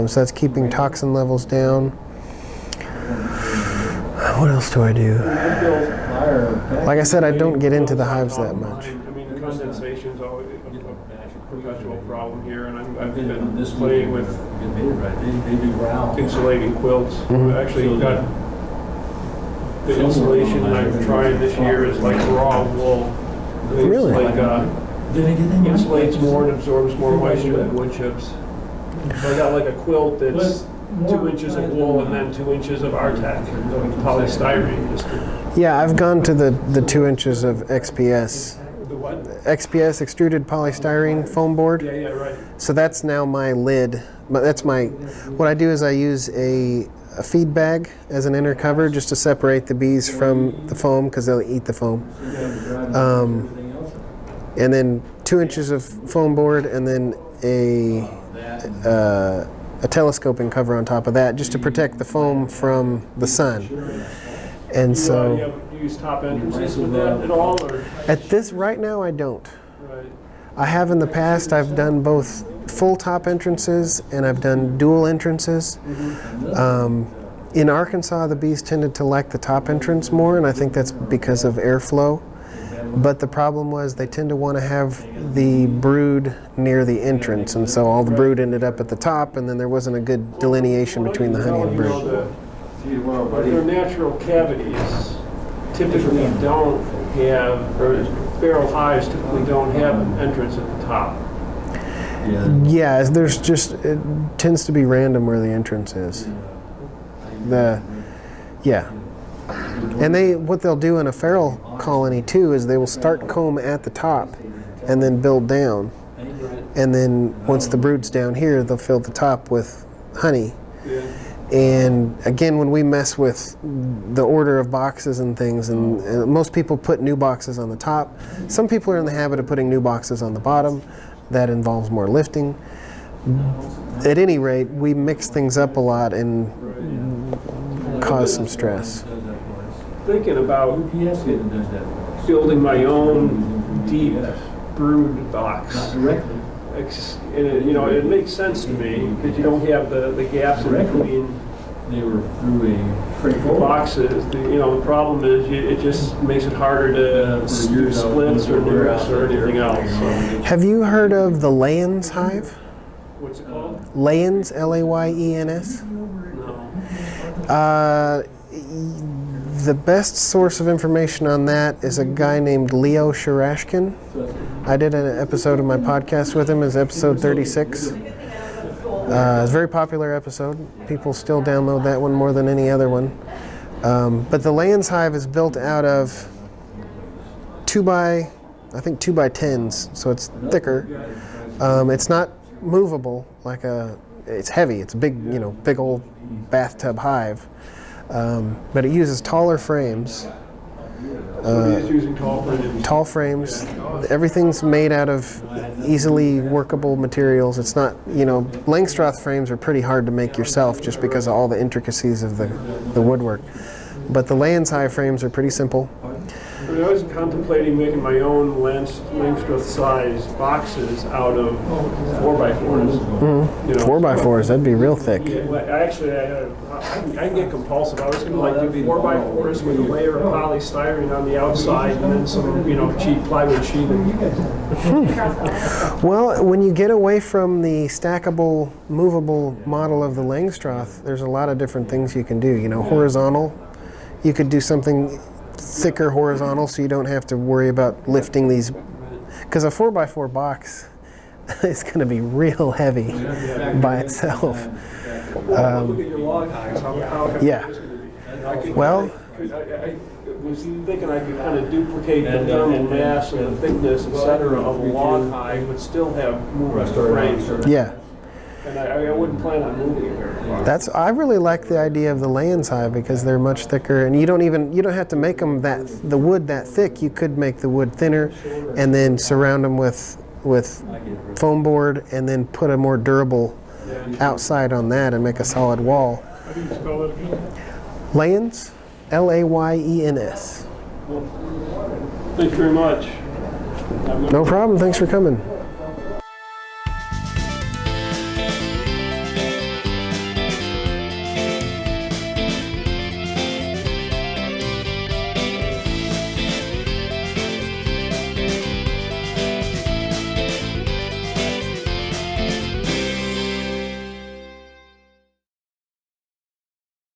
A: So that's keeping toxin levels down. What else do I do? Like I said, I don't get into the hives that much.
B: I mean, condensation is always a perpetual problem here, and I've been playing with insulating quilts. I've actually got the insulation I'm trying this year is like raw wool. It's
A: Really?
B: like insulates more and absorbs more moisture than wood chips. So I got like a quilt that's 2 inches of wool and then 2 inches of Artec, polystyrene. Just to,
A: Yeah, I've gone to the 2 inches of XPS.
B: the what?
A: XPS, extruded polystyrene foam board.
B: Yeah, right.
A: So that's now my lid. But that's my. What I do is I use a feed bag as an inner cover just to separate the bees from the foam because they'll eat the foam. And then 2 inches of foam board, and then a telescoping cover on top of that, just to protect the foam from the sun. And so,
B: You use top entrances with that at all, or?
A: at this right now, I don't.
B: Right.
A: I have in the past. I've done both full top entrances and I've done dual entrances. In Arkansas, the bees tended to like the top entrance more, and I think that's because of airflow. But the problem was they tend to want to have the brood near the entrance, and so all the brood ended up at the top, and then there wasn't a good delineation between the honey and brood.
B: Their natural cavities typically don't have, or feral hives typically don't have an entrance at the top.
A: Yeah, there's just, it tends to be random where the entrance is. And what they'll do in a feral colony too is they will start comb at the top and then build down. And then once the brood's down here, they'll fill the top with honey.
B: Yeah.
A: And again, when we mess with the order of boxes and things, and most people put new boxes on the top. Some people are in the habit of putting new boxes on the bottom. That involves more lifting. At any rate, we mix things up a lot and cause some stress.
B: Thinking about building my own deep brood box. It makes sense to me because you don't have the gaps in between boxes. The problem is it just makes it harder to do splits or nukes or anything else. So.
A: Have you heard of the Layens hive?
B: What's it called?
A: Layens, Layens?
B: No.
A: The best source of information on that is a guy named Leo Shurashkin. I did an episode of my podcast with him, it's episode 36. It's a very popular episode. People still download that one more than any other one. But the Layens hive is built out of 2 by 10s, so it's thicker. It's not movable it's heavy. It's a big old bathtub hive. But it uses taller frames.
B: It's using tall frames.
A: Tall frames. Everything's made out of easily workable materials. It's not, Langstroth frames are pretty hard to make yourself just because of all the intricacies of the woodwork. But the Layens hive frames are pretty simple.
B: I was contemplating making my own Langstroth size boxes out of 4x4s.
A: Mm-hmm. 4x4s, that'd be real thick.
B: Yeah, actually, I can get compulsive. I was going to do 4x4s with a layer of polystyrene on the outside and then some, cheap plywood sheathing.
A: Well, when you get away from the stackable, movable model of the Langstroth, there's a lot of different things you can do. Horizontal, you could do something thicker horizontal so you don't have to worry about lifting these, because a 4x4 box is going to be real heavy by itself.
B: Look at your log hives. How heavy
A: Yeah.
B: it's going to be.
A: Well,
B: I was thinking I could kind of duplicate the thermal mass and the thickness, etc., of a log hive, but still have movement frame.
A: yeah.
B: And I wouldn't plan on moving it very far.
A: I really like the idea of the Layens hive because they're much thicker, and you don't have to make them the wood that thick. You could make the wood thinner, and then surround them with foam board, and then put a more durable outside on that, and make a solid wall.
G: How do you spell that again?
A: Layens, Layens.
B: Thank you very much.
A: No problem. Thanks for coming.